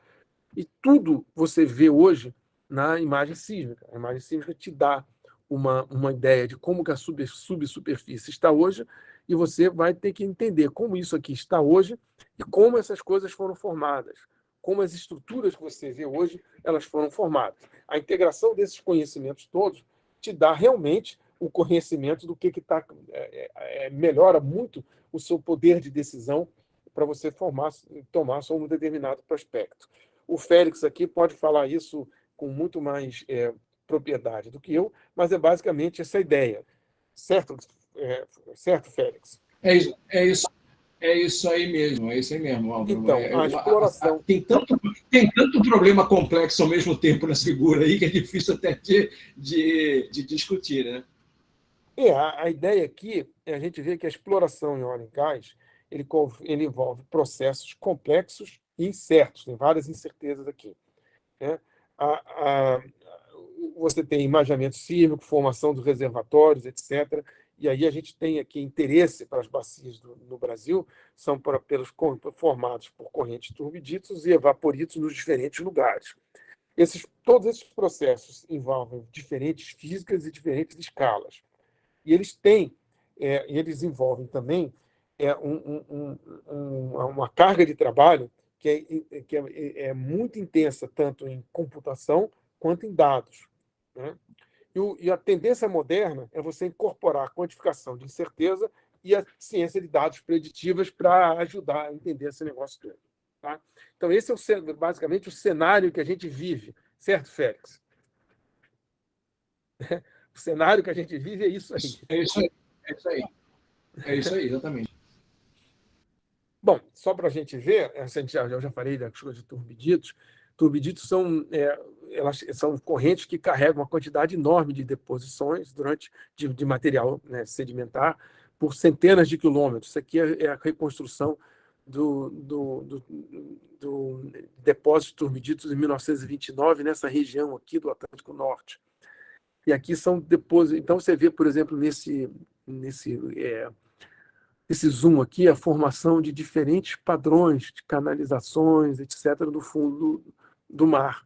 e tudo você vê hoje na imagem sísmica. A imagem sísmica te dá uma ideia de como que a subsuperfície está hoje, e você vai ter que entender como isso aqui está hoje e como essas coisas foram formadas, como as estruturas que você vê hoje elas foram formadas. A integração desses conhecimentos todos te dá realmente o conhecimento do que está... melhora muito o seu poder de decisão para você tomar só um determinado prospecto. O Félix aqui pode falar isso com muito mais propriedade do que eu, mas é basicamente essa ideia. Certo, certo, Félix? É isso aí mesmo, Álvaro. Então, a exploração... Tem tanto problema complexo ao mesmo tempo nessa figura aí que é difícil até de discutir, né? A ideia aqui é a gente ver que a exploração em óleo e gás ele envolve processos complexos e incertos, tem várias incertezas aqui, né? Você tem imaginamento sísmico, formação dos reservatórios, etc. E aí a gente tem aqui interesse para as bacias no Brasil, são formados por correntes turbiditos e evaporitos nos diferentes lugares. Todos esses processos envolvem diferentes físicas e diferentes escalas. E eles envolvem também uma carga de trabalho que é muito intensa, tanto em computação quanto em dados, né? E a tendência moderna é você incorporar a quantificação de incerteza e a ciência de dados preditivas para ajudar a entender esse negócio todo. Tá? Então, esse é basicamente o cenário que a gente vive, certo, Félix? O cenário que a gente vive é isso aí. É isso aí, exatamente. Bom, só para a gente ver, eu já falei das coisas de turbiditos. Turbiditos elas são correntes que carregam uma quantidade enorme de deposições de material, né, sedimentar por centenas de quilômetros. Isso aqui é a reconstrução do depósito de turbiditos em 1929, nessa região aqui do Atlântico Norte. E aqui são depósitos. Então, você vê, por exemplo, esse zoom aqui, a formação de diferentes padrões de canalizações, etc., do fundo do mar.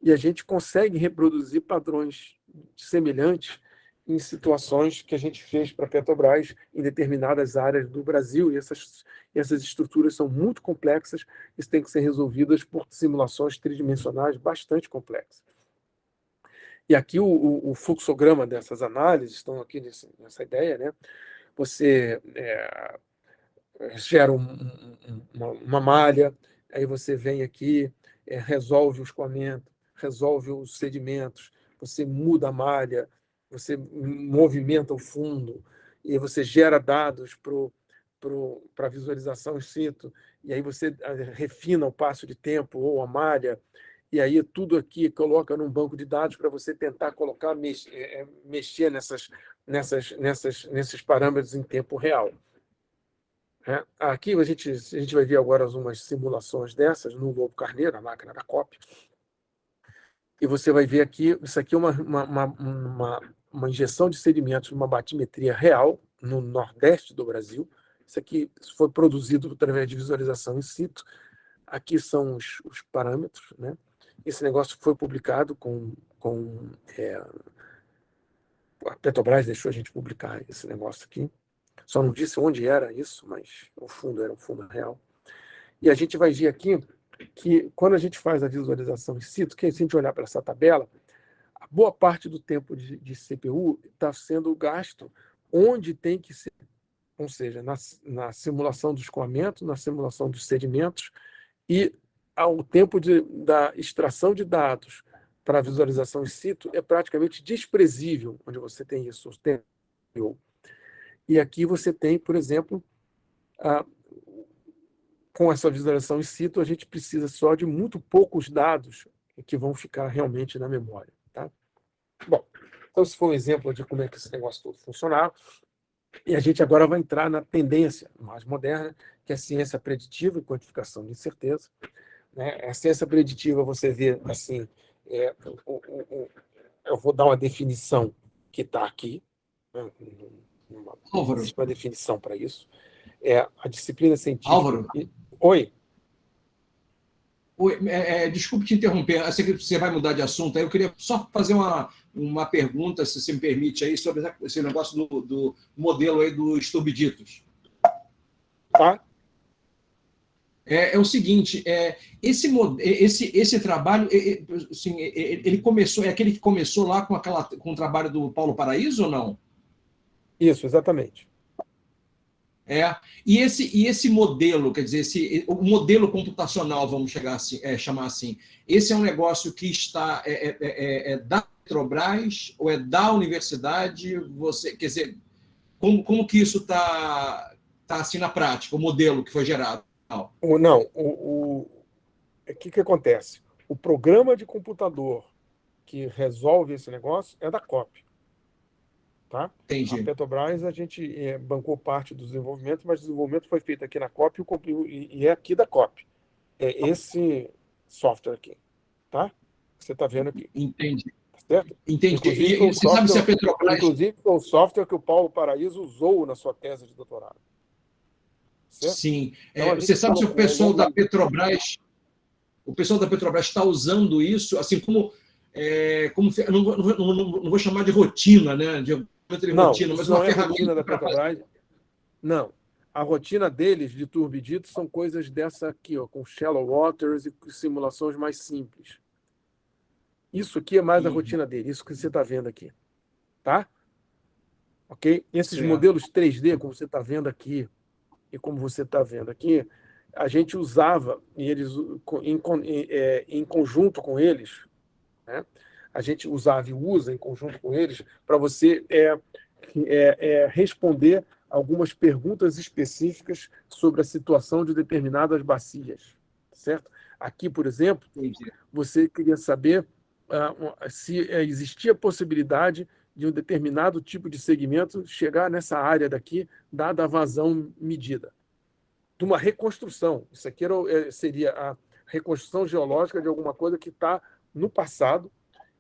E a gente consegue reproduzir padrões semelhantes em situações que a gente fez para a Petrobras em determinadas áreas do Brasil. E essas estruturas são muito complexas e têm que ser resolvidas por simulações tridimensionais bastante complexas. E aqui o fluxograma dessas análises estão aqui nessa ideia, né? Você gera uma malha, aí você vem aqui, resolve o escoamento, resolve os sedimentos, você muda a malha, você movimenta o fundo, e você gera dados para visualização in situ, e aí você refina o passo de tempo ou a malha, e aí tudo aqui coloca num banco de dados para você tentar mexer nesses parâmetros em tempo real. Aqui a gente vai ver agora umas simulações dessas no Lobo Carneiro, a máquina da COP, e você vai ver aqui, isso aqui é uma injeção de sedimentos numa batimetria real no nordeste do Brasil. Isso aqui foi produzido através de visualização in situ. Aqui são os parâmetros, né? Esse negócio foi publicado a Petrobras deixou a gente publicar esse negócio aqui. Só não disse onde era isso, mas o fundo era um fundo real. E a gente vai ver aqui que, quando a gente faz a visualização in situ, que se a gente olhar para essa tabela, boa parte do tempo de CPU está sendo gasto onde tem que ser, ou seja, na simulação do escoamento, na simulação dos sedimentos, e o tempo da extração de dados para a visualização in situ é praticamente desprezível, onde você tem isso. E aqui você tem, por exemplo, com essa visualização in situ, a gente precisa só de muito poucos dados que vão ficar realmente na memória. Tá? Bom, então esse foi um exemplo de como é que esse negócio todo funcionava. E a gente agora vai entrar na tendência mais moderna, que é a ciência preditiva e quantificação de incerteza. Né? A ciência preditiva, você vê assim, eu vou dar uma definição que está aqui, né? Uma definição para isso. A disciplina científica... Álvaro? Oi? Desculpe te interromper, você vai mudar de assunto, eu queria só fazer uma pergunta, se você me permite, aí, sobre esse negócio do modelo aí dos turbiditos. Tá. É o seguinte, esse trabalho, assim, ele começou, é aquele que começou lá com o trabalho do Paulo Paraíso ou não? Isso, exatamente. E esse modelo, quer dizer, o modelo computacional, vamos chamar assim, esse é um negócio que está da Petrobras ou é da universidade? Quer dizer, como que isso está assim na prática, o modelo que foi gerado? Não, o que acontece? O programa de computador que resolve esse negócio é da COP. Tá? Entendi. A Petrobras, a gente bancou parte do desenvolvimento, mas o desenvolvimento foi feito aqui na COP e é aqui da COP. É esse software aqui. Tá? Você está vendo aqui. Entendi. Tá certo? Entendi. Inclusive, E você sabe se a Petrobras... Inclusive, foi o software que o Paulo Paraíso usou na sua tese de doutorado. Certo? Sim. Então, você sabe se o pessoal da Petrobras... O pessoal da Petrobras está usando isso, assim como não vou chamar de rotina, né? Rotina, mas uma ferramenta rotina da Petrobras. Não. A rotina deles de turbiditos são coisas dessa aqui, ó, com shallow waters e simulações mais simples. Isso aqui é mais a rotina dele, isso que você está vendo aqui. Tá? Ok? Esses modelos 3D, como você está vendo aqui, e como você está vendo aqui, a gente usava, e eles, em conjunto com eles, né? A gente usava e usa em conjunto com eles para você responder algumas perguntas específicas sobre a situação de determinadas bacias. Certo? Aqui, por exemplo, você queria saber se existia a possibilidade de um determinado tipo de segmento chegar nessa área daqui, dada a vazão medida. De uma reconstrução. Isso aqui seria a reconstrução geológica de alguma coisa que está no passado,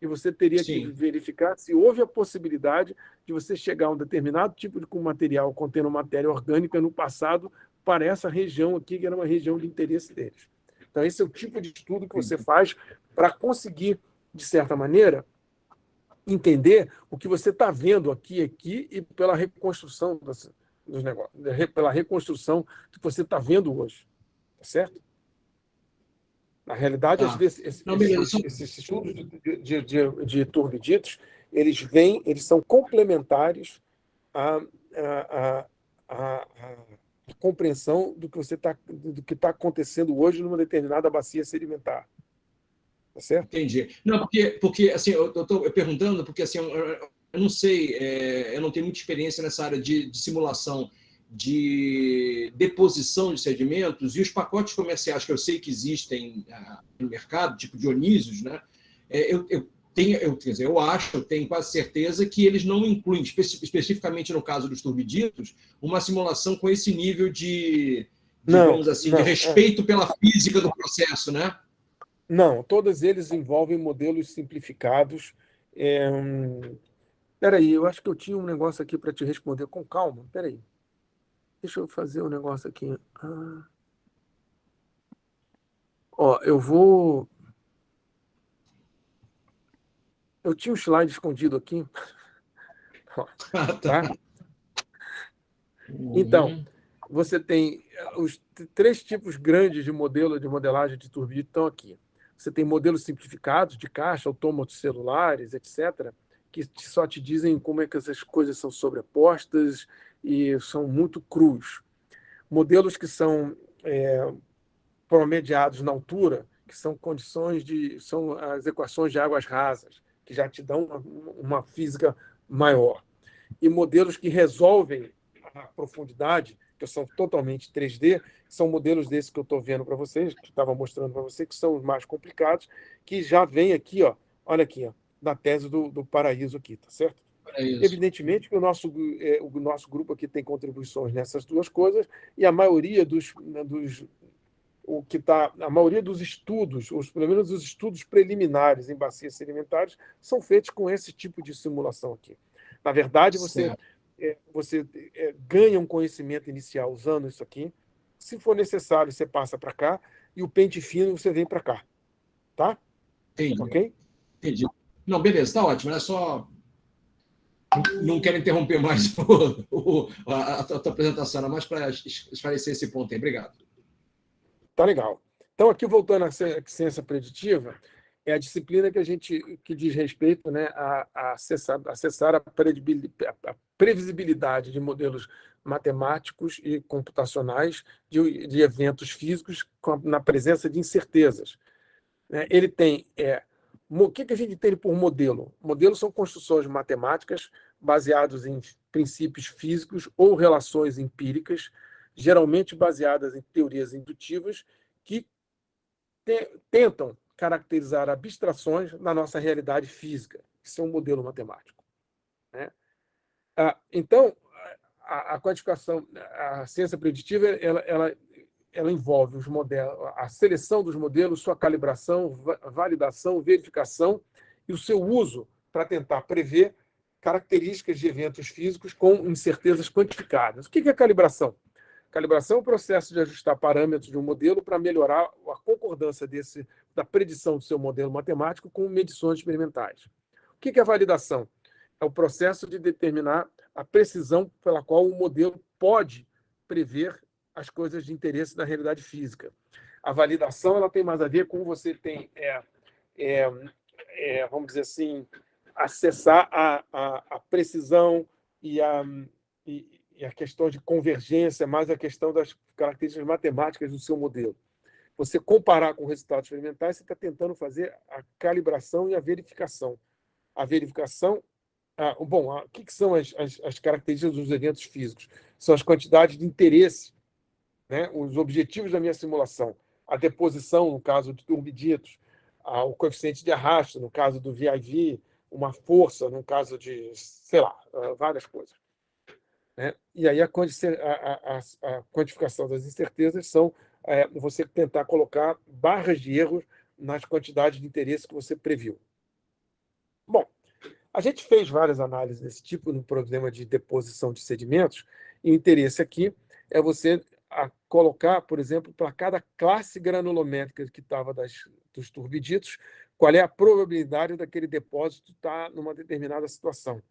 e você teria que verificar se houve a possibilidade de você chegar a um determinado tipo de material contendo matéria orgânica no passado para essa região aqui, que era uma região de interesse deles. Então, esse é o tipo de estudo que você faz para conseguir, de certa maneira, entender o que você está vendo aqui e pela reconstrução dos negócios, pela reconstrução do que você está vendo hoje. Tá certo? Na realidade, às vezes, esses estudos de turbiditos, eles são complementares à compreensão do que está acontecendo hoje numa determinada bacia sedimentar. Tá certo? Entendi. Não, porque assim, eu estou perguntando, porque assim, eu não sei, eu não tenho muita experiência nessa área de simulação de deposição de sedimentos, e os pacotes comerciais que eu sei que existem no mercado, tipo Dionísios, né? Eu tenho quase certeza que eles não incluem, especificamente no caso dos turbiditos, uma simulação com esse nível de, digamos de respeito pela física do processo, né? Não, todos eles envolvem modelos simplificados. Espera aí, eu acho que eu tinha um negócio aqui para te responder com calma. Espera aí. Deixa eu fazer um negócio aqui. Eu vou... Eu tinha um slide escondido aqui. Tá? Então, você tem os 3 tipos grandes de modelo de modelagem de turbidito estão aqui. você tem modelos simplificados de caixa, autômatos celulares, etc., que só te dizem como é que essas coisas são sobrepostas e são muito crus. Modelos que são promediados na altura, que são são as equações de águas rasas, que já te dão uma física maior. E modelos que resolvem a profundidade, que são totalmente 3D, são modelos desses que eu estou vendo para vocês, que estava mostrando para você, que são os mais complicados, que já vem aqui, ó, olha aqui, ó, na tese do Paraíso aqui, tá certo? É isso. Evidentemente que o nosso grupo aqui tem contribuições nessas duas coisas, e a maioria a maioria dos estudos, pelo menos os estudos preliminares em bacias sedimentares, são feitos com esse tipo de simulação aqui. Na verdade, você ganha um conhecimento inicial usando isso aqui. Se for necessário, você passa para cá, e o pente fino você vem para cá. Tá? Entendi. Ok? Entendi. Não, beleza, está ótimo. É só. Não quero interromper mais a tua apresentação, era mais para esclarecer esse ponto aí. Obrigado. Tá legal. Então, aqui voltando à ciência preditiva, é a disciplina que diz respeito, né, a acessar a previsibilidade de modelos matemáticos e computacionais de eventos físicos na presença de incertezas. Ele tem o que a gente entende por modelo? Modelos são construções matemáticas baseadas em princípios físicos ou relações empíricas, geralmente baseadas em teorias indutivas que tentam caracterizar abstrações na nossa realidade física. Isso é um modelo matemático. Né? Então, a quantificação, a ciência preditiva, ela envolve os modelos, a seleção dos modelos, sua calibração, validação, verificação e o seu uso para tentar prever características de eventos físicos com incertezas quantificadas. O que é calibração? Calibração é o processo de ajustar parâmetros de um modelo para melhorar a concordância da predição do seu modelo matemático com medições experimentais. O que é validação? É o processo de determinar a precisão pela qual o modelo pode prever as coisas de interesse na realidade física. A validação ela tem mais a ver com você tem, vamos dizer assim, acessar a precisão e a questão de convergência, mais a questão das características matemáticas do seu modelo. Você comparar com resultados experimentais, você está tentando fazer a calibração e a verificação. A verificação... o que são as características dos eventos físicos? São as quantidades de interesse, né? Os objetivos da minha simulação. A deposição, no caso de turbiditos, o coeficiente de arrasto, no caso do VIV, uma força, no caso de, sei lá, várias coisas. Né? E aí a quantificação das incertezas são você tentar colocar barras de erro nas quantidades de interesse que você previu. Bom, a gente fez várias análises desse tipo no problema de deposição de sedimentos, e o interesse aqui é você colocar, por exemplo, para cada classe granulométrica que estava dos turbiditos, qual é a probabilidade daquele depósito estar numa determinada situação.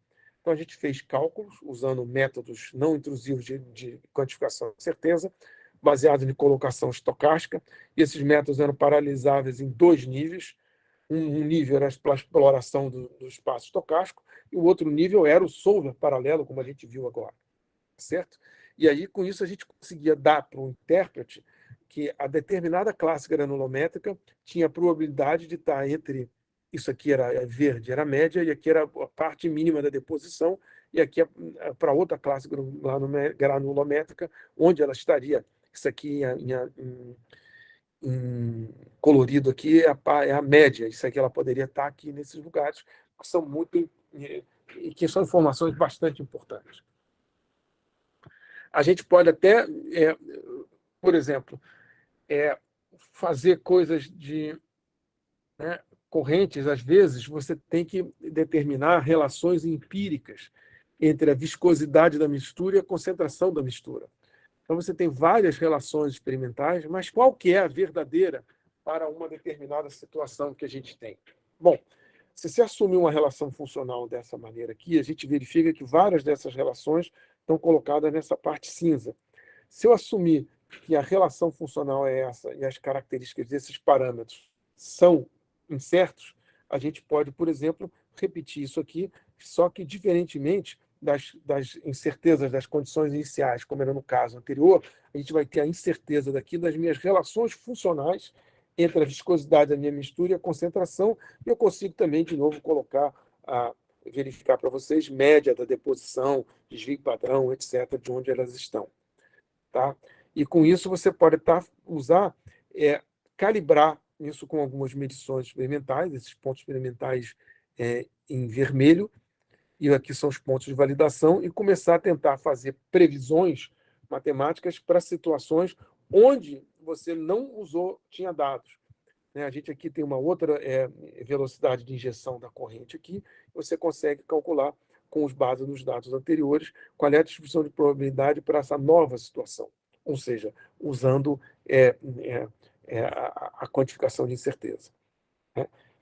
Então, a gente fez cálculos usando métodos não intrusivos de quantificação de certeza, baseados em colocação estocástica, e esses métodos eram paralisáveis em 2 níveis. Um nível era a exploração do espaço estocástico, e o outro nível era o solver paralelo, como a gente viu agora. Certo? E aí, com isso, a gente conseguia dar para o intérprete que a determinada classe granulométrica tinha a probabilidade de estar entre... Isso aqui era verde, era a média, e aqui era a parte mínima da deposição, e aqui para outra classe granulométrica, onde ela estaria. Isso aqui em colorido aqui é a média. Isso aqui ela poderia estar aqui nesses lugares, que são que são informações bastante importantes. A gente pode até, por exemplo, fazer coisas de... Né, correntes, às vezes, você tem que determinar relações empíricas entre a viscosidade da mistura e a concentração da mistura. Então, você tem várias relações experimentais, mas qual que é a verdadeira para uma determinada situação que a gente tem? Bom, se você assumir uma relação funcional dessa maneira aqui, a gente verifica que várias dessas relações estão colocadas nessa parte cinza. Se eu assumir que a relação funcional é essa e as características desses parâmetros são incertos, a gente pode, por exemplo, repetir isso aqui, só que diferentemente das incertezas das condições iniciais, como era no caso anterior, a gente vai ter a incerteza daqui das minhas relações funcionais entre a viscosidade da minha mistura e a concentração, e eu consigo também, de novo, verificar para vocês média da deposição, desvio padrão, etc., de onde elas estão. Tá? E com isso você pode calibrar isso com algumas medições experimentais, esses pontos experimentais em vermelho, e aqui são os pontos de validação, e começar a tentar fazer previsões matemáticas para situações onde você não tinha dados. A gente aqui tem uma outra velocidade de injeção da corrente aqui, você consegue calcular com base nos dados anteriores qual é a distribuição de probabilidade para essa nova situação, ou seja, usando a quantificação de incerteza.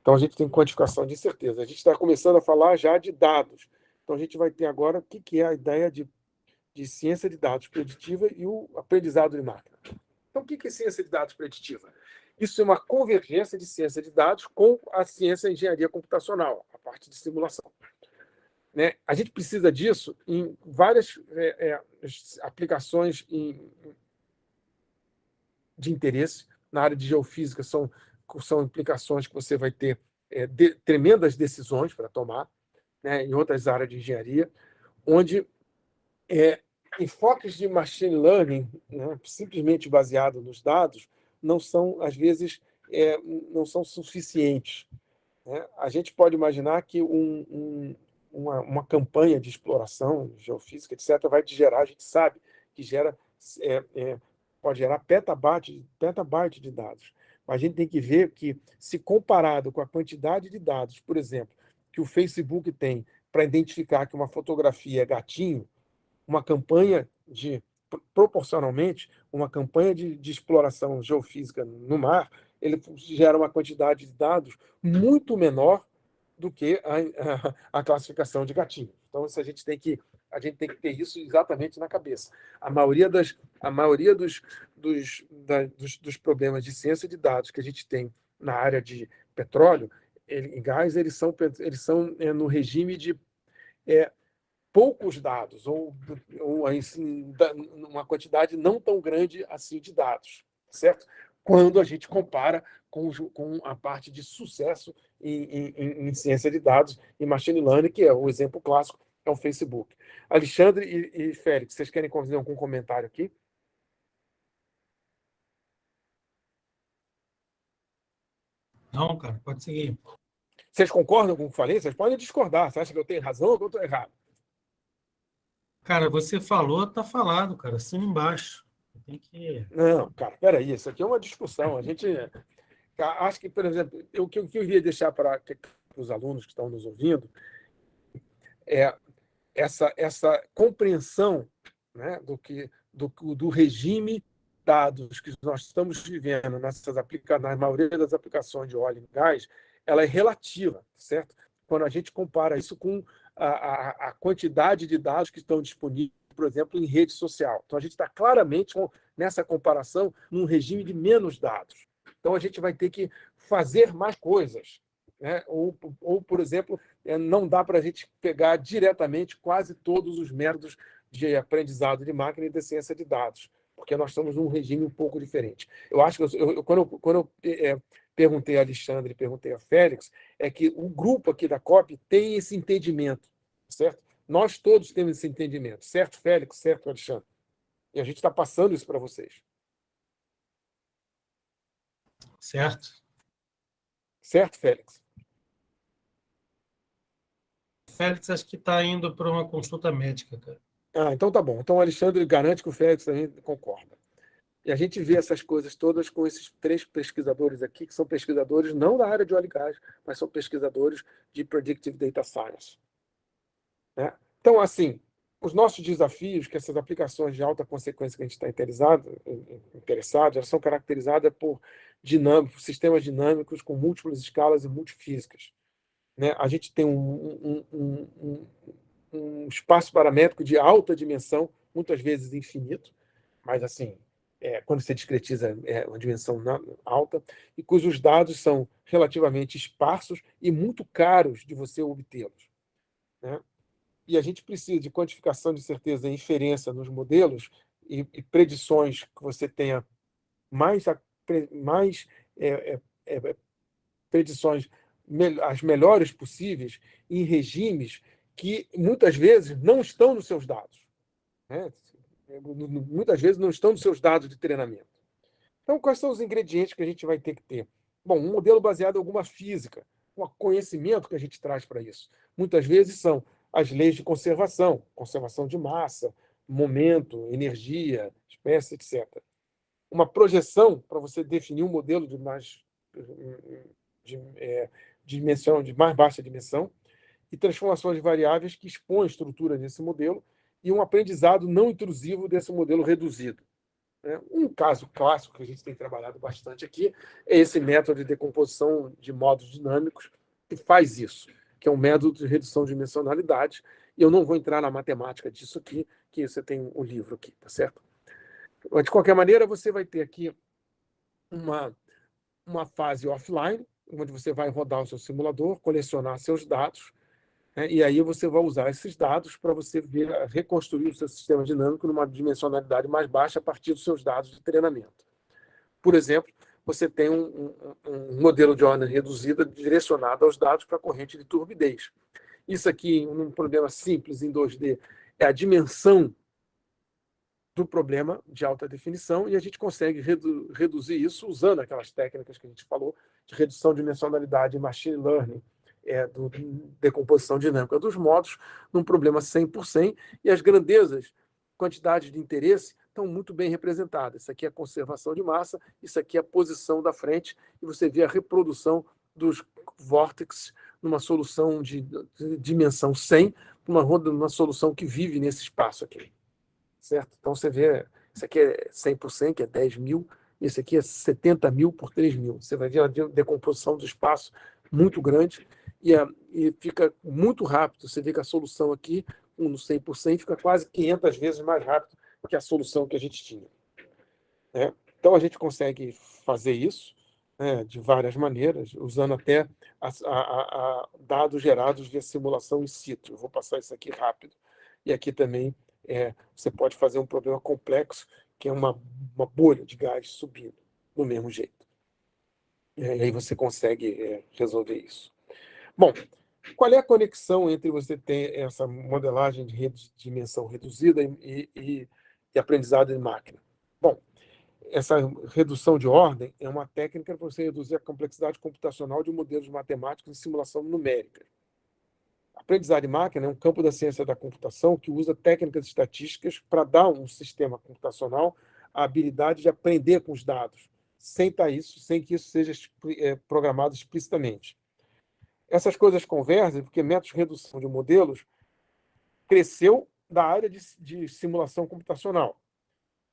Então, a gente tem quantificação de incerteza. A gente está começando a falar já de dados. Então, a gente vai ter agora o que é a ideia de ciência de dados preditiva e o aprendizado de máquina. Então, o que é ciência de dados preditiva? Isso é uma convergência de ciência de dados com a ciência de engenharia computacional, a parte de simulação. A gente precisa disso em várias aplicações de interesse. Na área de geofísica, são implicações que você vai ter tremendas decisões para tomar, em outras áreas de engenharia, onde enfoques de machine learning, simplesmente baseado nos dados, não são, às vezes, não são suficientes. A gente pode imaginar que uma campanha de exploração geofísica, etc., vai gerar, a gente sabe que pode gerar petabyte de dados. Mas a gente tem que ver que, se comparado com a quantidade de dados, por exemplo, que o Facebook tem para identificar que uma fotografia é gatinho, proporcionalmente, uma campanha de exploração geofísica no mar, ele gera uma quantidade de dados muito menor do que a classificação de gatinho. Então, isso a gente tem que ter isso exatamente na cabeça. A maioria dos problemas de ciência de dados que a gente tem na área de petróleo e gás, eles são no regime de poucos dados, ou assim, uma quantidade não tão grande assim de dados, certo? Quando a gente compara com a parte de sucesso em ciência de dados e machine learning, que é o exemplo clássico, é o Facebook. Alexandre e Félix, vocês querem fazer algum comentário aqui? Não, cara, pode seguir. Vocês concordam com o que eu falei? Vocês podem discordar. Você acha que eu tenho razão ou que eu estou errado? Cara, você falou, tá falado, cara. Assina embaixo. Tem que... Não, cara, peraí. Isso aqui é uma discussão. A gente... Acho que, por exemplo, o que eu iria deixar para os alunos que estão nos ouvindo é essa compreensão, do regime dados que nós estamos vivendo na maioria das aplicações de óleo e gás, ela é relativa, certo? Quando a gente compara isso com a quantidade de dados que estão disponíveis, por exemplo, em rede social. Então, a gente está claramente, nessa comparação, num regime de menos dados. Então, a gente vai ter que fazer mais coisas. Ou, por exemplo, não dá para a gente pegar diretamente quase todos os métodos de aprendizado de máquina e de ciência de dados, porque nós estamos num regime um pouco diferente. Eu acho que quando eu perguntei a Alexandre e perguntei a Félix, é que o grupo aqui da COP tem esse entendimento, certo? Nós todos temos esse entendimento, certo, Félix? Certo, Alexandre? E a gente está passando isso para vocês. Certo. Certo, Félix? Félix, acho que está indo para uma consulta médica, cara. Então tá bom. Então o Alexandre garante que o Félix também concorda. E a gente vê essas coisas todas com esses 3 pesquisadores aqui, que são pesquisadores não da área de óleo e gás, mas são pesquisadores de Predictive Data Science. Então, assim, os nossos desafios, que essas aplicações de alta consequência que a gente está interessado, elas são caracterizadas por sistemas dinâmicos com múltiplas escalas e multifísicas. A gente tem um espaço paramétrico de alta dimensão, muitas vezes infinito, mas assim, quando você discretiza uma dimensão alta, e cujos dados são relativamente esparsos e muito caros de você obtê-los, né? E a gente precisa de quantificação de certeza e inferência nos modelos e predições que você tenha mais predições as melhores possíveis em regimes que muitas vezes não estão nos seus dados, né? Muitas vezes não estão nos seus dados de treinamento. Então, quais são os ingredientes que a gente vai ter que ter? Bom, um modelo baseado em alguma física, um conhecimento que a gente traz para isso. Muitas vezes são as leis de conservação, conservação de massa, momento, energia, espécie, etc. Uma projeção para você definir um modelo de mais baixa dimensão, e transformações de variáveis que expõem a estrutura desse modelo e um aprendizado não intrusivo desse modelo reduzido. Um caso clássico que a gente tem trabalhado bastante aqui é esse método de decomposição de modos dinâmicos, que faz isso, que é um método de redução de dimensionalidade, e eu não vou entrar na matemática disso aqui, que você tem um livro aqui, tá certo? Mas, de qualquer maneira, você vai ter aqui uma fase offline, onde você vai rodar o seu simulador, colecionar seus dados, né? E aí você vai usar esses dados para você reconstruir o seu sistema dinâmico numa dimensionalidade mais baixa a partir dos seus dados de treinamento. Por exemplo, você tem um modelo de ordem reduzida direcionado aos dados para a corrente de turbidez. Isso aqui, um problema simples em 2D, é a dimensão do problema de alta definição, e a gente consegue reduzir isso usando aquelas técnicas que a gente falou de redução de dimensionalidade e machine learning, decomposição dinâmica dos modos, num problema 100%, e as grandezas, quantidades de interesse, estão muito bem representadas. Isso aqui é a conservação de massa, isso aqui é a posição da frente, e você vê a reprodução dos vórtices numa solução de dimensão 100, uma solução que vive nesse espaço aqui. Certo? Então você vê, isso aqui é 100%, que é 10.000, esse aqui é 70.000 por 3.000. Você vai ver a decomposição do espaço muito grande e fica muito rápido. Você vê que a solução aqui, no 100%, fica quase 500 vezes mais rápido que a solução que a gente tinha. Então a gente consegue fazer isso, né, de várias maneiras, usando até dados gerados via simulação in situ. Eu vou passar isso aqui rápido. E aqui também você pode fazer um problema complexo, que é uma bolha de gás subindo do mesmo jeito. E aí você consegue resolver isso. Bom, qual é a conexão entre você ter essa modelagem de rede de dimensão reduzida e aprendizado em máquina? Bom, essa redução de ordem é uma técnica para você reduzir a complexidade computacional de modelos matemáticos em simulação numérica. Aprendizado em máquina é um campo da ciência da computação que usa técnicas estatísticas para dar um sistema computacional a habilidade de aprender com os dados, sem que isso seja programado explicitamente. Essas coisas convergem porque métodos de redução de modelos cresceu da área de simulação computacional,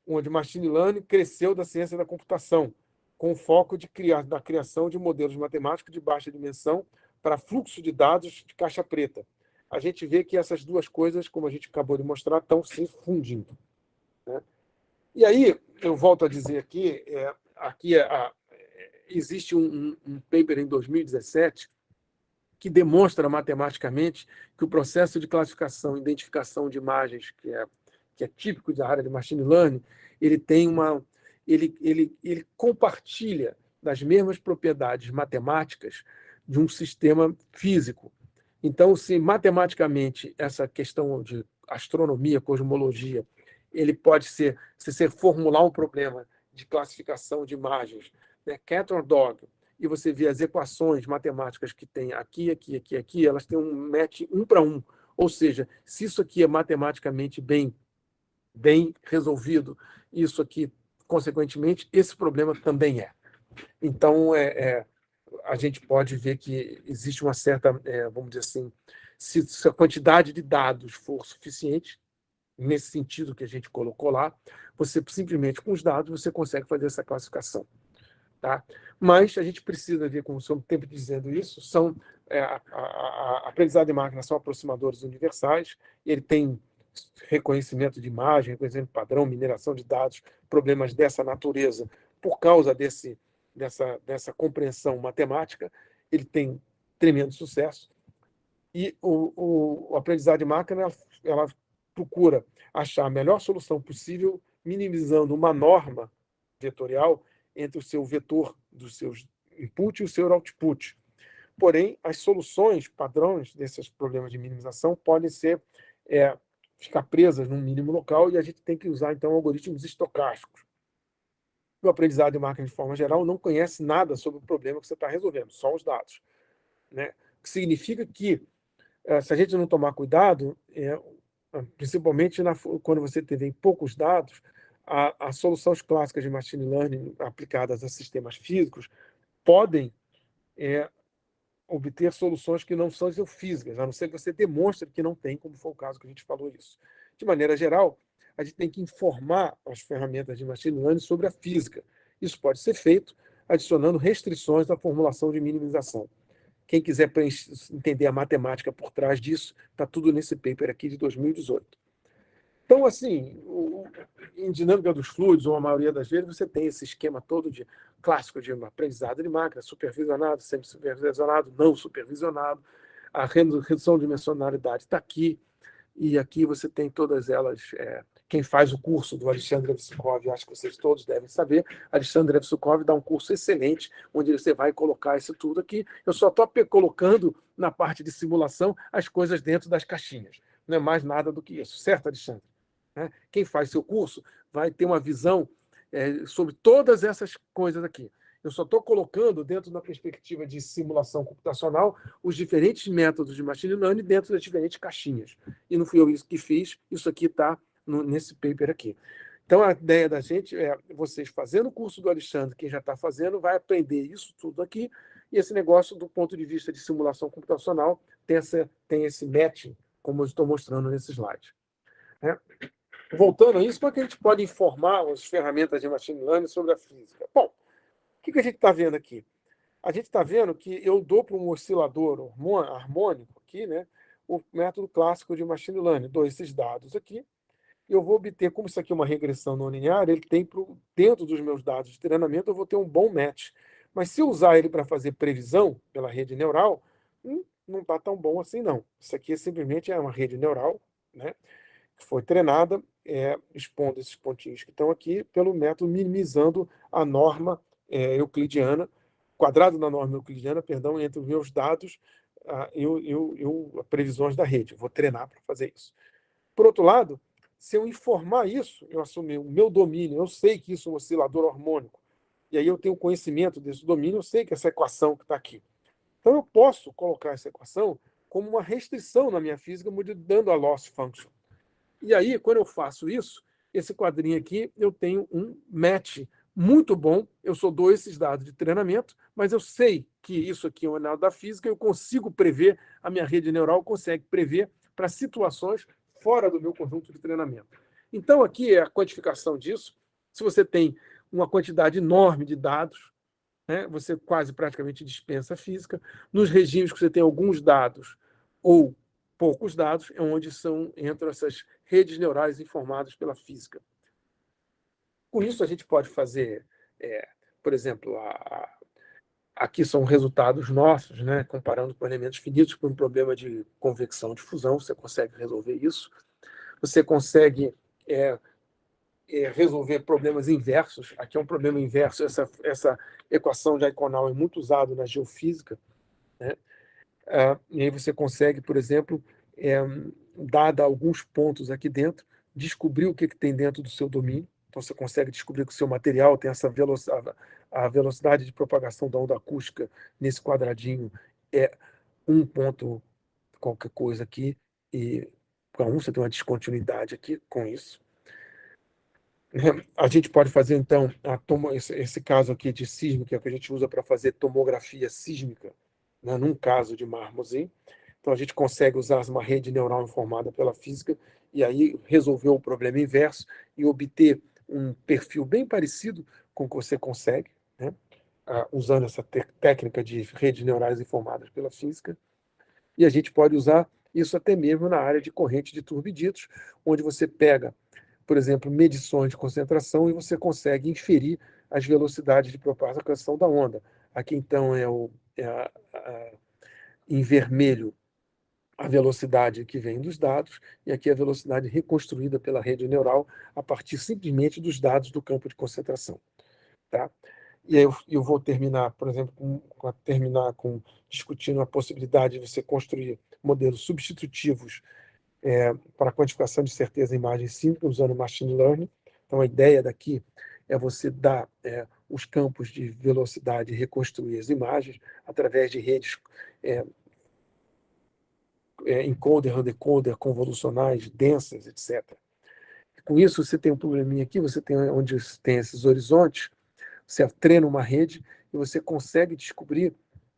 onde machine learning cresceu da ciência da computação, com o foco da criação de modelos matemáticos de baixa dimensão para fluxo de dados de caixa preta. A gente vê que essas duas coisas, como a gente acabou de mostrar, estão se fundindo, né? E aí, eu volto a dizer aqui, existe um paper em 2017 que demonstra matematicamente que o processo de classificação e identificação de imagens, que é típico da área de machine learning, ele compartilha das mesmas propriedades matemáticas de um sistema físico. Então, se matematicamente essa questão de astronomia, cosmologia, ele pode ser, se você formular um problema de classificação de imagens, né, cat or dog, e você vê as equações matemáticas que tem aqui, elas têm um match 1 para 1. Ou seja, se isso aqui é matematicamente bem resolvido, isso aqui, consequentemente, esse problema também é. Então, a gente pode ver que existe uma certa, vamos dizer assim, se a quantidade de dados for suficiente, nesse sentido que a gente colocou lá, você simplesmente, com os dados, você consegue fazer essa classificação. Tá? Mas a gente precisa ver, como estou sempre dizendo isso, aprendizado de máquina são aproximadores universais, ele tem reconhecimento de imagem, reconhecimento de padrão, mineração de dados, problemas dessa natureza, por causa dessa compreensão matemática, ele tem tremendo sucesso. E o aprendizado de máquina, ela procura achar a melhor solução possível, minimizando uma norma vetorial entre o seu vetor dos seus input e o seu output. Porém, as soluções padrões desses problemas de minimização podem ficar presas num mínimo local e a gente tem que usar, então, algoritmos estocásticos. O aprendizado de máquina, de forma geral, não conhece nada sobre o problema que você está resolvendo, só os dados, né? O que significa que, se a gente não tomar cuidado, principalmente quando você tem poucos dados, as soluções clássicas de machine learning aplicadas a sistemas físicos podem obter soluções que não são geofísicas, a não ser que você demonstre que não tem, como foi o caso que a gente falou isso. De maneira geral, a gente tem que informar as ferramentas de machine learning sobre a física. Isso pode ser feito adicionando restrições à formulação de minimização. Quem quiser entender a matemática por trás disso, está tudo nesse paper aqui de 2018. Então, assim, em dinâmica dos fluidos, ou a maioria das vezes, você tem esse esquema todo clássico de aprendizado de máquina, supervisionado, semi-supervisionado, não supervisionado. A redução de dimensionalidade está aqui, e aqui você tem todas elas. Quem faz o curso do Alexandre Evsukov, acho que vocês todos devem saber, Alexandre Evsukov dá um curso excelente, onde você vai colocar isso tudo aqui. Eu só estou colocando na parte de simulação as coisas dentro das caixinhas. Não é mais nada do que isso, certo, Alexandre? Quem faz seu curso vai ter uma visão sobre todas essas coisas aqui. Eu só estou colocando, dentro da perspectiva de simulação computacional, os diferentes métodos de machine learning dentro das diferentes caixinhas. E não fui eu que fiz, isso aqui está nesse paper aqui. Então, a ideia da gente é vocês fazendo o curso do Alexandre, quem já está fazendo, vai aprender isso tudo aqui, e esse negócio, do ponto de vista de simulação computacional, tem esse matching, como eu estou mostrando nesse slide. Voltando a isso, como é que a gente pode informar as ferramentas de machine learning sobre a física? Bom, o que a gente está vendo aqui? A gente está vendo que eu dou para um oscilador harmônico aqui, né, o método clássico de machine learning. Dou esses dados aqui, e eu vou obter, como isso aqui é uma regressão não linear, ele tem dentro dos meus dados de treinamento, eu vou ter um bom match. Mas se eu usar ele para fazer previsão pela rede neural, não está tão bom assim, não. Isso aqui simplesmente é uma rede neural, né, que foi treinada, expondo esses pontinhos que estão aqui, pelo método minimizando a norma euclidiana, quadrado da norma euclidiana, perdão, entre os meus dados e previsões da rede. Eu vou treinar para fazer isso. Por outro lado, se eu informar isso, eu assumir o meu domínio, eu sei que isso é um oscilador harmônico, e aí eu tenho conhecimento desse domínio, eu sei que essa equação que está aqui. Então, eu posso colocar essa equação como uma restrição na minha física, mudando a loss function. E aí, quando eu faço isso, esse quadrinho aqui, eu tenho um match muito bom. Eu só dou esses dados de treinamento, mas eu sei que isso aqui é um anel da física, eu consigo prever, a minha rede neural consegue prever para situações fora do meu conjunto de treinamento. Então, aqui é a quantificação disso. Se você tem uma quantidade enorme de dados, né, você quase praticamente dispensa a física. Nos regimes que você tem alguns dados ou poucos dados, é onde entram essas redes neurais informadas pela física. Com isso, a gente pode fazer, por exemplo, aqui são resultados nossos, né, comparando com elementos finitos por um problema de convecção de fusão, você consegue resolver isso. Você consegue resolver problemas inversos. Aqui é um problema inverso, essa equação diagonal é muito usada na geofísica, né? E aí você consegue, por exemplo, dada alguns pontos aqui dentro, descobrir o que tem dentro do seu domínio. Então, você consegue descobrir que o seu material tem essa a velocidade de propagação da onda acústica nesse quadradinho é 1 ponto qualquer coisa aqui, e para você tem uma descontinuidade aqui com isso. A gente pode fazer, então, esse caso aqui de sísmica, que a gente usa para fazer tomografia sísmica, né, num caso de Marmozin. Então, a gente consegue usar uma rede neural informada pela física e aí resolver o problema inverso e obter um perfil bem parecido com o que você consegue, né, usando essa técnica de redes neurais informadas pela física. E a gente pode usar Isso até mesmo na área de corrente de turbiditos, onde você pega, por exemplo, medições de concentração e você consegue inferir as velocidades de propagação da onda. Aqui, então, em vermelho a velocidade que vem dos dados, e aqui a velocidade reconstruída pela rede neural a partir simplesmente dos dados do campo de concentração. Tá? E aí eu vou terminar, por exemplo, discutindo a possibilidade de você construir modelos substitutivos para quantificação de certeza em imagem simples usando machine learning. Então, a ideia daqui é você dar os campos de velocidade e reconstruir as imagens através de redes encoder, decoder, convolucionais, densas, etc. Com isso, você tem um probleminha aqui, você tem onde tem esses horizontes, você treina uma rede e você consegue descobrir,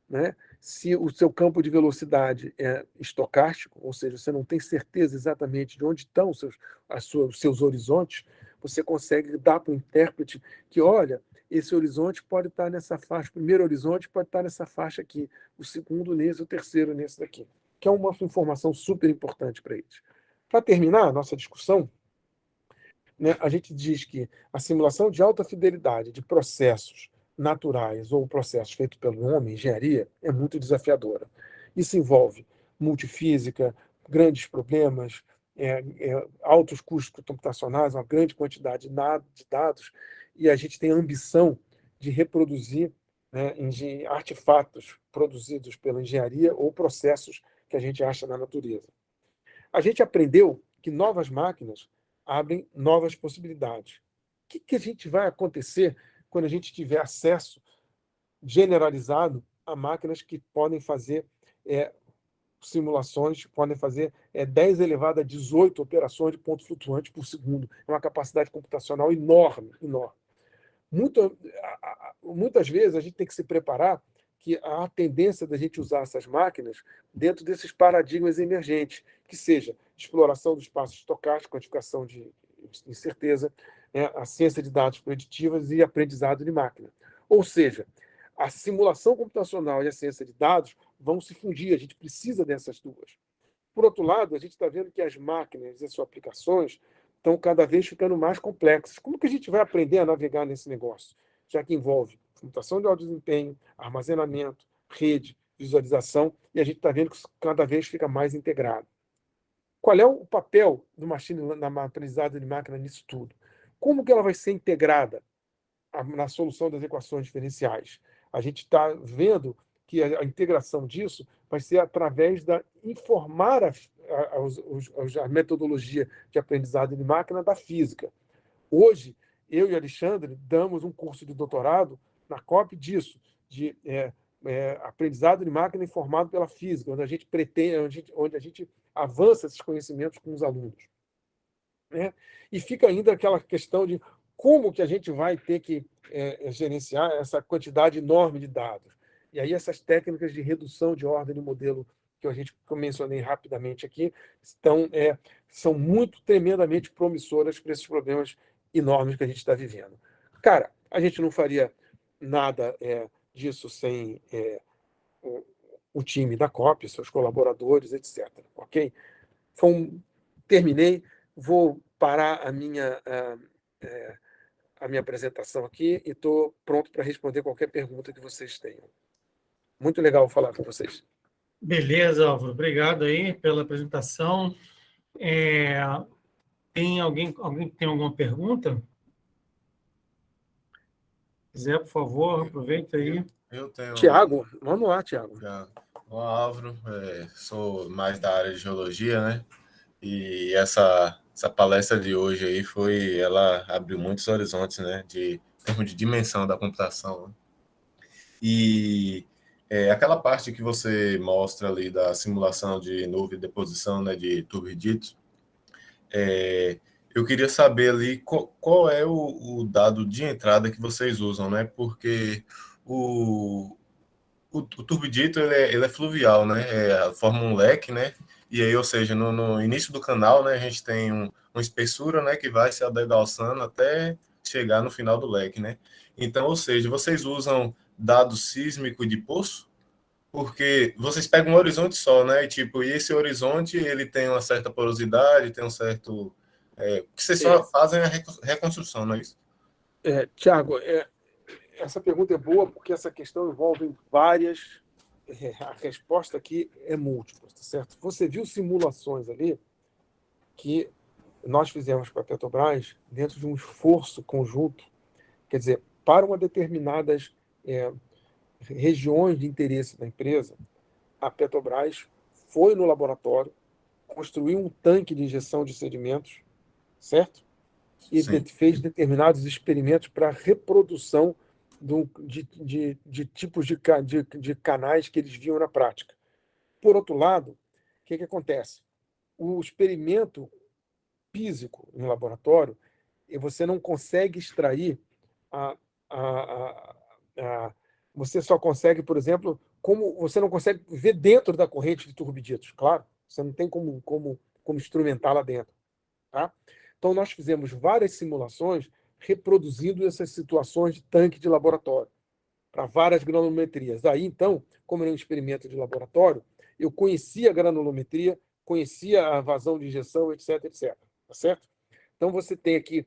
né, se o seu campo de velocidade é estocástico, ou seja, você não tem certeza exatamente de onde estão os seus horizontes, você consegue dar para o intérprete que, olha, esse horizonte pode estar nessa faixa, o primeiro horizonte pode estar nessa faixa aqui, o segundo nesse, o terceiro nesse daqui, que é uma informação super importante para eles. Para terminar a nossa discussão, né, a gente diz que a simulação de alta fidelidade de processos naturais ou processos feitos pelo homem, engenharia, é muito desafiadora. Isso envolve multifísica, grandes problemas, altos custos computacionais, uma grande quantidade de dados, e a gente tem a ambição de reproduzir, né, artefatos produzidos pela engenharia ou processos que a gente acha na natureza. A gente aprendeu que novas máquinas abrem novas possibilidades. O que a gente vai acontecer quando a gente tiver acesso generalizado a máquinas que podem fazer simulações, podem fazer 10 elevado a 18 operações de ponto flutuante por segundo. É uma capacidade computacional enorme, enorme. Muitas vezes a gente tem que se preparar que há a tendência da gente usar essas máquinas dentro desses paradigmas emergentes, que seja exploração do espaço estocástico, quantificação de incerteza, a ciência de dados preditivas e aprendizado de máquina. Ou seja, a simulação computacional e a ciência de dados vão se fundir, a gente precisa dessas duas. Por outro lado, a gente está vendo que as máquinas e as suas aplicações estão cada vez ficando mais complexas. Como que a gente vai aprender a navegar nesse negócio? Já que envolve computação de alto desempenho, armazenamento, rede, visualização, e a gente está vendo que cada vez fica mais integrado. Qual é o papel do na aprendizado de máquina nisso tudo? Como que ela vai ser integrada na solução das equações diferenciais? A gente está vendo que a integração disso vai ser através da informar a metodologia de aprendizado de máquina da física. Hoje, eu e Alexandre damos um curso de doutorado na COP disso, de aprendizado de máquina informado pela física, onde a gente pretende, onde a gente avança esses conhecimentos com os alunos. Né? E fica ainda aquela questão de como que a gente vai ter que gerenciar essa quantidade enorme de dados. E aí essas técnicas de redução de ordem de modelo que eu mencionei rapidamente aqui são tremendamente promissoras para esses problemas enormes que a gente está vivendo. Cara, a gente não faria nada disso sem o time da COP, seus colaboradores, etc. Ok? Terminei, vou parar a minha apresentação aqui e estou pronto para responder qualquer pergunta que vocês tenham. Muito legal falar com vocês. Beleza, Álvaro. Obrigado aí pela apresentação. Tem alguém que tem alguma pergunta? Se quiser, por favor, aproveita aí. Eu tenho. Tiago, vamos lá, Tiago. Olá, Álvaro. Sou mais da área de geologia, né? E essa palestra de hoje aí ela abriu muitos horizontes, né? Em termos de dimensão da computação. Né? E aquela parte que você mostra ali da simulação de nuvem de deposição, né? De turbiditos, eu queria saber ali qual é o dado de entrada que vocês usam, né? Porque o turbidito ele é fluvial, né? Forma um leque, né? E aí, ou seja, no início do canal, né, a gente tem uma espessura, né, que vai se adegalçando até chegar no final do leque, né? Então, ou seja, vocês usam dado sísmico de poço? Porque vocês pegam um horizonte só, né? E esse horizonte ele tem uma certa porosidade, tem um certo. Que vocês só fazem a reconstrução, não é isso? Tiago, essa pergunta é boa porque essa questão envolve várias. A resposta aqui é múltipla, tá certo? Você viu simulações ali que nós fizemos para a Petrobras dentro de um esforço conjunto, quer dizer, para uma determinadas regiões de interesse da empresa, a Petrobras foi no laboratório, construiu um tanque de injeção de sedimentos, certo? E Sim. fez determinados experimentos para reprodução de tipos de canais que eles viam na prática. Por outro lado, o que acontece? O experimento físico no laboratório, você não consegue extrair você só consegue, por exemplo, como você não consegue ver dentro da corrente de turbiditos, claro, você não tem como instrumentar lá dentro, tá? Então nós fizemos várias simulações reproduzindo essas situações de tanque de laboratório para várias granulometrias. Aí então, como era um experimento de laboratório, eu conhecia a granulometria, conhecia a vazão de injeção, etc, etc. Tá certo? Então você tem aqui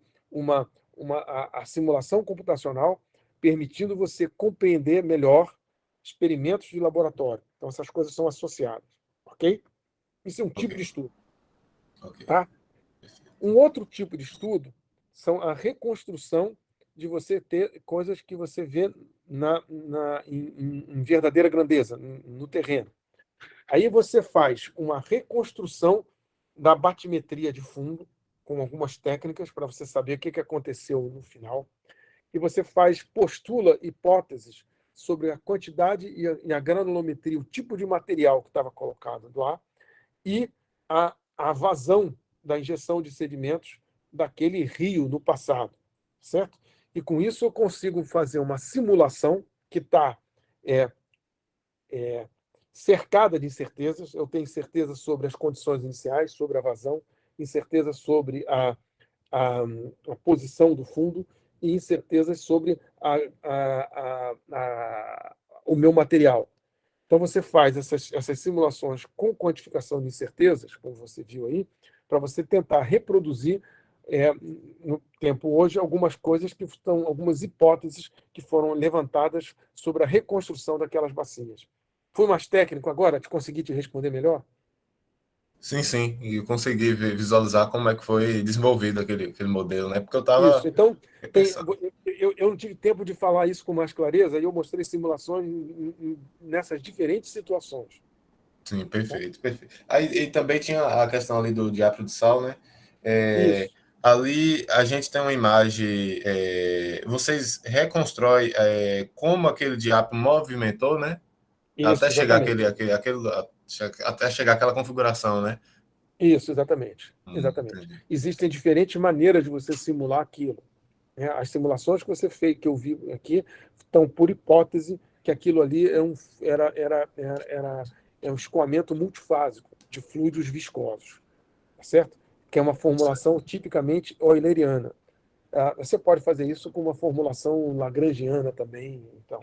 a simulação computacional permitindo você compreender melhor experimentos de laboratório. Então essas coisas são associadas, ok? Isso é um tipo de estudo. Tá? Um outro tipo de estudo são a reconstrução de você ter coisas que você vê em verdadeira grandeza, no terreno. Aí você faz uma reconstrução da batimetria de fundo, com algumas técnicas para você saber o que aconteceu no final. E você postula hipóteses sobre a quantidade e a granulometria, o tipo de material que estava colocado lá, e a vazão da injeção de sedimentos daquele rio no passado, certo? E com isso eu consigo fazer uma simulação que está cercada de incertezas. Eu tenho certeza sobre as condições iniciais, sobre a vazão, incerteza sobre a posição do fundo e incertezas sobre o meu material. Então, você faz essas simulações com quantificação de incertezas, como você viu aí, para você tentar reproduzir no tempo hoje algumas coisas que estão, algumas hipóteses que foram levantadas sobre a reconstrução daquelas bacias. Fui mais técnico agora? Consegui te responder melhor? Sim, sim. E eu consegui visualizar como é que foi desenvolvido aquele modelo, né? Porque eu estava Isso. Então, pensando. eu não tive tempo de falar isso com mais clareza, e eu mostrei simulações nessas diferentes situações. Sim, perfeito, perfeito. Aí e também tinha a questão ali do diápro de sal, né? Isso. Ali a gente tem uma imagem, vocês reconstroem como aquele diápro movimentou, né? Até Isso, chegar exatamente. até chegar aquela configuração, né? Isso, exatamente. Exatamente. Entendi. Existem diferentes maneiras de você simular aquilo. As simulações que você fez, que eu vi aqui, estão por hipótese que aquilo ali é um escoamento multifásico de fluidos viscosos, tá certo? Que é uma formulação tipicamente euleriana. Você pode fazer isso com uma formulação lagrangiana também. Então,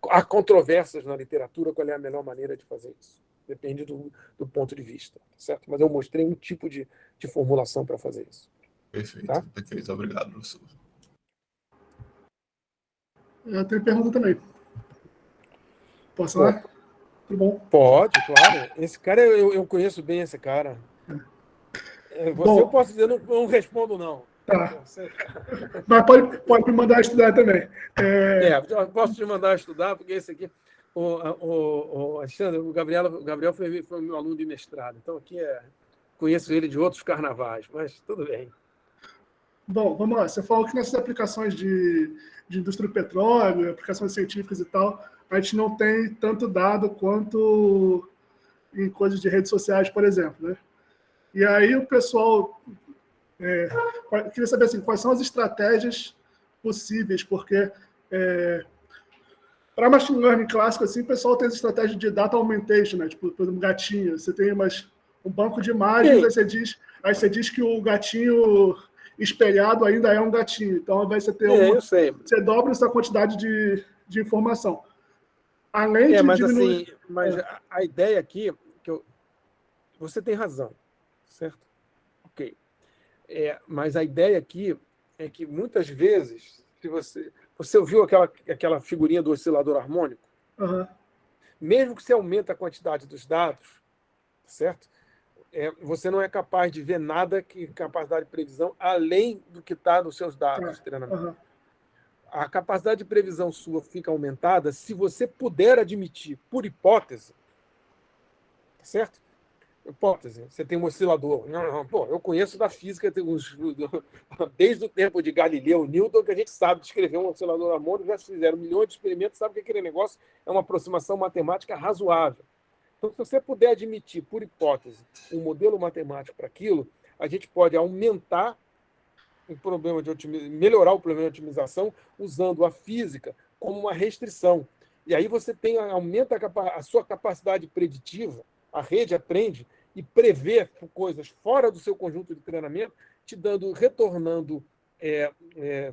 há controvérsias na literatura qual é a melhor maneira de fazer isso. Depende do ponto de vista, tá certo? Mas eu mostrei um tipo de formulação para fazer isso. Perfeito, Tá? perfeito. Obrigado, professor. Eu tenho pergunta também. Posso Pô, falar? Tudo bom? pode, claro. Esse cara, eu conheço bem esse cara. Você, eu Bom, posso dizer, não respondo, não. tá. Você... Mas pode me mandar estudar também. eu posso te mandar estudar, porque esse aqui, o Alexandre, o Gabriel foi meu aluno de mestrado. Então, aqui conheço ele de outros carnavais, mas tudo bem. Bom, vamos lá. Você falou que nessas aplicações de indústria do petróleo, aplicações científicas e tal, a gente não tem tanto dado quanto em coisas de redes sociais, por exemplo, né? E aí o pessoal... queria saber assim, quais são as estratégias possíveis, porque para machine learning clássico, assim, o pessoal tem as estratégias de data augmentation, né? Tipo, por exemplo, gatinho. Você tem um banco de imagens, aí você diz que o gatinho espelhado ainda é um gatinho. Então, ao invés de você ter Eu sei. você dobra essa quantidade de informação. Além de mas diminuir... assim, mas a ideia aqui, você tem razão, certo? Ok. Mas a ideia aqui é que muitas vezes, se você ouviu aquela figurinha do oscilador harmônico, Aham. mesmo que você aumente a quantidade dos dados, certo? Você não é capaz de ver nada que capacidade de previsão além do que está nos seus dados de Tá. treinamento. Aham. A capacidade de previsão sua fica aumentada se você puder admitir, por hipótese, certo? Hipótese, você tem um oscilador. Pô, eu conheço da física desde o tempo de Galileu, Newton, que a gente sabe descrever um oscilador harmônico, já fizeram milhões de experimentos, sabe que aquele negócio é uma aproximação matemática razoável. Então, se você puder admitir, por hipótese, um modelo matemático para aquilo, a gente pode aumentar o problema de melhorar o problema de otimização usando a física como uma restrição. E aí você aumenta a sua capacidade preditiva, a rede aprende e prevê coisas fora do seu conjunto de treinamento, retornando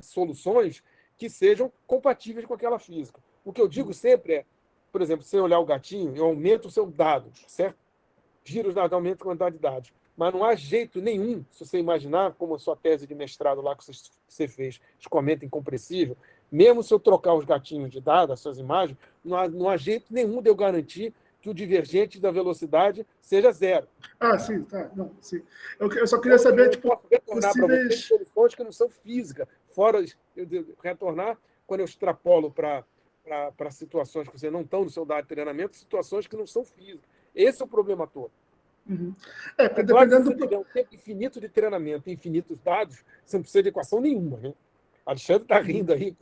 soluções que sejam compatíveis com aquela física. O que eu digo sempre é, por exemplo, se você olhar o gatinho, eu aumento o seu dado, certo? Giro os dados, aumento a quantidade de dados. Mas não há jeito nenhum, se você imaginar, como a sua tese de mestrado lá que você fez, escoamento incompressível, mesmo se eu trocar os gatinhos de dados, as suas imagens, não há jeito nenhum de eu garantir que o divergente da velocidade seja zero. Sim, tá. Não, sim. Eu só queria saber, eu posso retornar para você possíveis... soluções que não são físicas. Fora retornar, quando eu extrapolo para situações que você não estão no seu dado de treinamento, situações que não são físicas. Esse é o problema todo. Uhum. Porque dependendo se você tiver um tempo infinito de treinamento e infinitos dados, você não precisa de equação nenhuma. Né? Alexandre está rindo aí,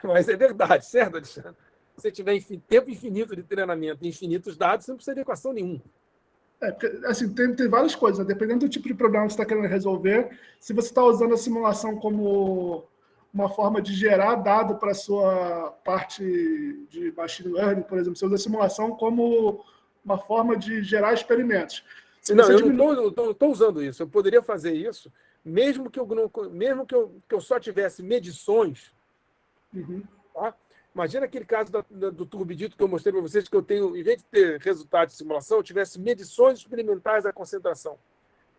mas é verdade, certo, Alexandre? Se você tiver tempo infinito de treinamento e infinitos dados, você não precisa de equação nenhuma. Porque, assim, tem várias coisas, né? Dependendo do tipo de problema que você está querendo resolver, se você está usando a simulação como uma forma de gerar dado para a sua parte de machine learning, por exemplo, você usa a simulação como uma forma de gerar experimentos. Não, eu não estou usando isso. Eu poderia fazer isso, mesmo que eu só tivesse medições. Uhum. Tá? Imagina aquele caso do turbidito que eu mostrei para vocês, que eu tenho, em vez de ter resultado de simulação, eu tivesse medições experimentais da concentração.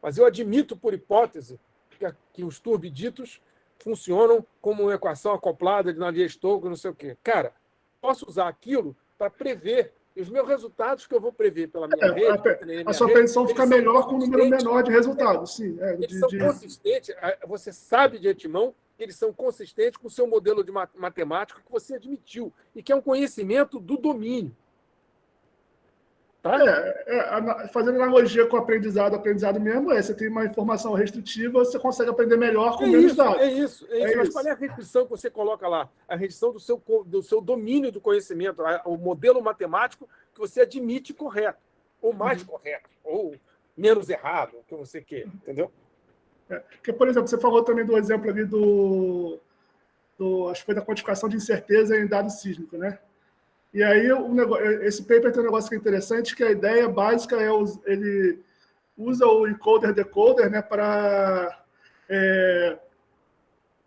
Mas eu admito, por hipótese, que os turbiditos funcionam como uma equação acoplada de Navier-Stokes, não sei o quê. Cara, posso usar aquilo para prever. E os meus resultados que eu vou prever pela minha rede... A sua predição fica melhor com um número menor de resultados, sim. Eles são consistentes, você sabe de antemão que eles são consistentes com o seu modelo de matemática que você admitiu, e que é um conhecimento do domínio. Tá? Fazendo analogia com o aprendizado mesmo, você tem uma informação restritiva, você consegue aprender melhor com menos dados. É isso. Mas qual é a restrição que você coloca lá? A restrição do seu domínio do conhecimento, o modelo matemático que você admite correto, ou mais correto, ou menos errado, o que você quer, entendeu? Porque, por exemplo, você falou também do exemplo ali acho que foi da quantificação de incerteza em dado sísmico, né? E aí, esse paper tem um negócio que é interessante, que a ideia básica é ele usa o encoder-decoder, né, para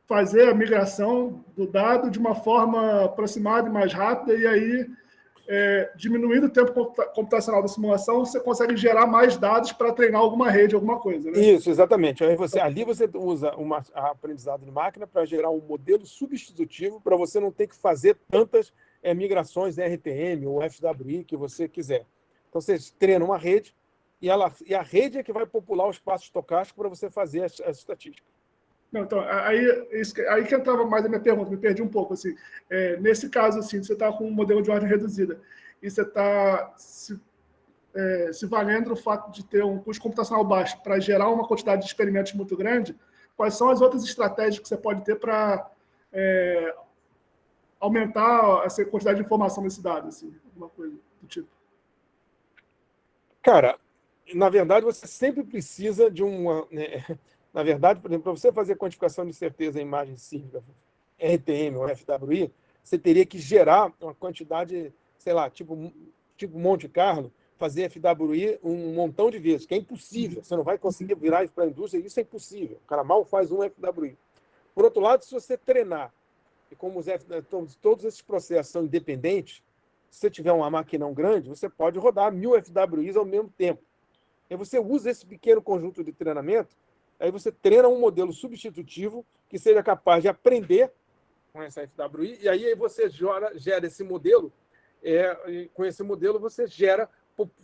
fazer a migração do dado de uma forma aproximada e mais rápida, e aí, diminuindo o tempo computacional da simulação, você consegue gerar mais dados para treinar alguma rede, alguma coisa. Né? Isso, exatamente. Aí ali você usa a aprendizado de máquina para gerar um modelo substitutivo para você não ter que fazer tantas migrações RTM ou FWI que você quiser. Então, você treina uma rede e a rede é que vai popular o espaço estocástico para você fazer as estatísticas. Não, então, aí que entrava mais a minha pergunta, me perdi um pouco. Assim, nesse caso, assim, você está com um modelo de ordem reduzida e você está se valendo do fato de ter um custo computacional baixo para gerar uma quantidade de experimentos muito grande, quais são as outras estratégias que você pode ter para aumentar essa quantidade de informação nesse dado, assim, alguma coisa do tipo? Cara, na verdade, você sempre precisa de uma... Na verdade, por exemplo, para você fazer quantificação de certeza em imagem sísmica, RTM ou FWI, você teria que gerar uma quantidade, sei lá, tipo Monte Carlo, fazer FWI um montão de vezes, que é impossível. Você não vai conseguir virar isso para a indústria, isso é impossível. O cara mal faz um FWI. Por outro lado, se você treinar, e como todos esses processos são independentes, Se você tiver uma maquinão grande, você pode rodar 1000 FWIs ao mesmo tempo. Aí você usa esse pequeno conjunto de treinamento, aí você treina um modelo substitutivo que seja capaz de aprender com essa FWI, e aí você gera esse modelo, com esse modelo você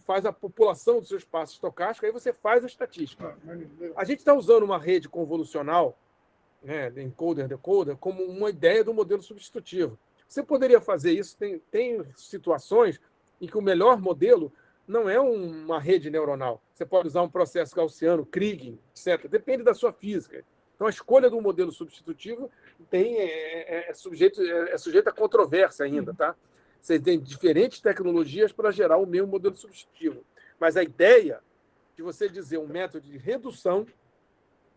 faz a população do seu espaço estocástico, aí você faz a estatística. A gente está usando uma rede convolucional, né, encoder-decoder, como uma ideia do modelo substitutivo. Você poderia fazer isso, tem situações em que o melhor modelo não é uma rede neuronal. Você pode usar um processo gaussiano, Kriging, etc. Depende da sua física. Então, a escolha do modelo substitutivo é sujeita a controvérsia ainda. Tá? Você tem diferentes tecnologias para gerar o mesmo modelo substitutivo. Mas a ideia de você dizer um método de redução...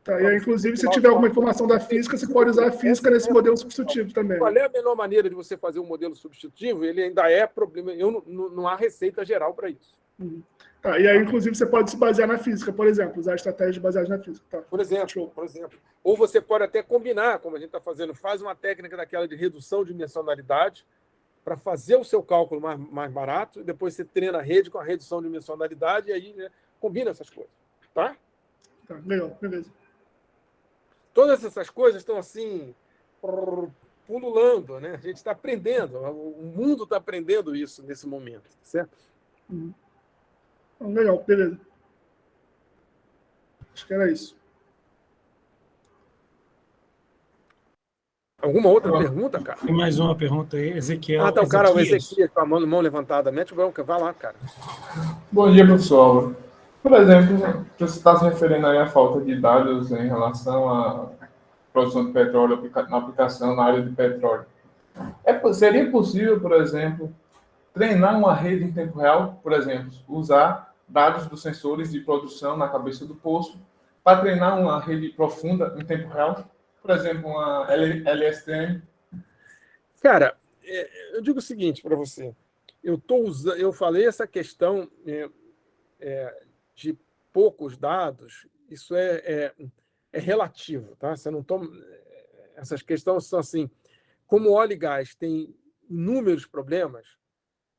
Tá, e aí, inclusive, se tiver alguma informação da física, você pode usar a física nesse modelo substitutivo também. Qual é a melhor maneira de você fazer um modelo substitutivo? Ele ainda é problema. Não há receita geral para isso. Tá, e aí, inclusive, você pode se basear na física, por exemplo, usar estratégias baseadas na física. Tá. Por exemplo. Ou você pode até combinar, como a gente está fazendo, faz uma técnica daquela de redução de dimensionalidade para fazer o seu cálculo mais barato, e depois você treina a rede com a redução de dimensionalidade, e aí, né, combina essas coisas. Tá? Tá, legal, beleza. Todas essas coisas estão assim, pululando, né? A gente está aprendendo, o mundo está aprendendo isso nesse momento, certo? Legal, beleza. Acho que era isso. Alguma outra pergunta, cara? Tem mais uma pergunta aí, Ezequiel. Tá, o cara, o Ezequiel, com a mão levantada. Mete bronca, vai lá, cara. Bom dia, professor Álvaro. Por exemplo, você está se referindo aí à falta de dados em relação à produção de petróleo, na aplicação na área de petróleo. Seria possível, por exemplo, treinar uma rede em tempo real, por exemplo, usar dados dos sensores de produção na cabeça do poço para treinar uma rede profunda em tempo real? Por exemplo, uma LSTM? Cara, eu digo o seguinte para você. Eu falei essa questão de poucos dados, isso é relativo, tá? Você não toma... Essas questões são assim, como o óleo e gás tem inúmeros problemas,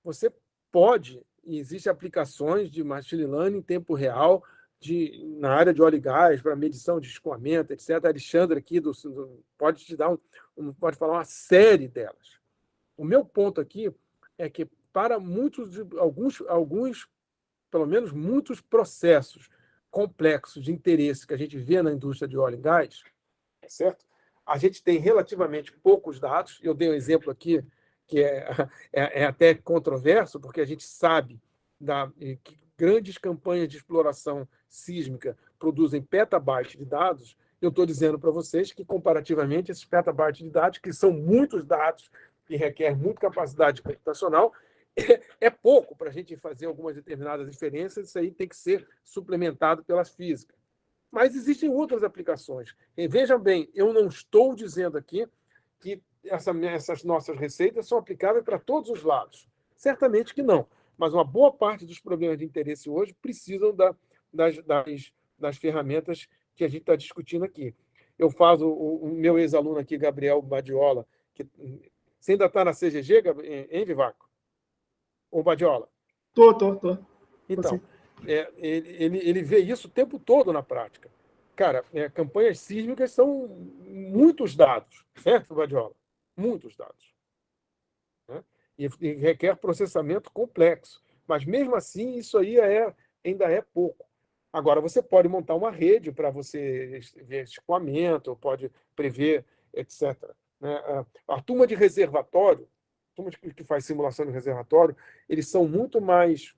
você pode, e existem aplicações de machine learning em tempo real na área de óleo e gás, para medição de escoamento, etc. Alexandre aqui pode te dar pode falar uma série delas. O meu ponto aqui é que para alguns, pelo menos muitos processos complexos de interesse que a gente vê na indústria de óleo e gás, certo? A gente tem relativamente poucos dados. Eu dei um exemplo aqui que é até controverso, porque a gente sabe que grandes campanhas de exploração sísmica produzem petabytes de dados. Eu estou dizendo para vocês que, comparativamente, esses petabytes de dados, que são muitos dados e requer muita capacidade computacional, é pouco para a gente fazer algumas determinadas diferenças. Isso aí tem que ser suplementado pela física. Mas existem outras aplicações. E vejam bem, eu não estou dizendo aqui que essas nossas receitas são aplicáveis para todos os lados. Certamente que não. Mas uma boa parte dos problemas de interesse hoje precisam das ferramentas que a gente está discutindo aqui. Eu faço o meu ex-aluno aqui, Gabriel Badiola, que você ainda está na CGG, hein, Vivaco? Ou Badiola? Tô. Então, ele vê isso o tempo todo na prática. Cara, campanhas sísmicas são muitos dados, certo, Badiola? Muitos dados. Né? E requer processamento complexo. Mas, mesmo assim, isso aí ainda é pouco. Agora, você pode montar uma rede para você ver escoamento, pode prever, etc. Né? A turma de reservatório, a turma que faz simulação de reservatório, eles são muito mais...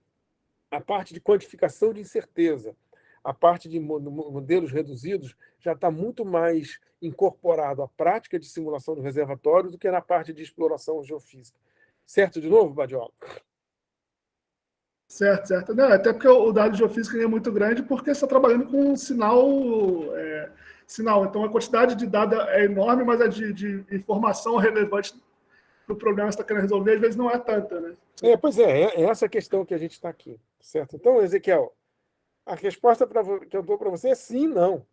A parte de quantificação de incerteza, a parte de modelos reduzidos já está muito mais incorporado à prática de simulação do reservatório do que na parte de exploração geofísica. Certo de novo, Badiola? Certo. Não, até porque o dado de geofísica é muito grande porque você está trabalhando com sinal. Então, a quantidade de dados é enorme, mas a de informação relevante do problema que você está querendo resolver, às vezes, não é tanta, né? Pois é essa a questão que a gente está aqui. Certo? Então, Ezequiel, a resposta que eu dou para você é sim e não.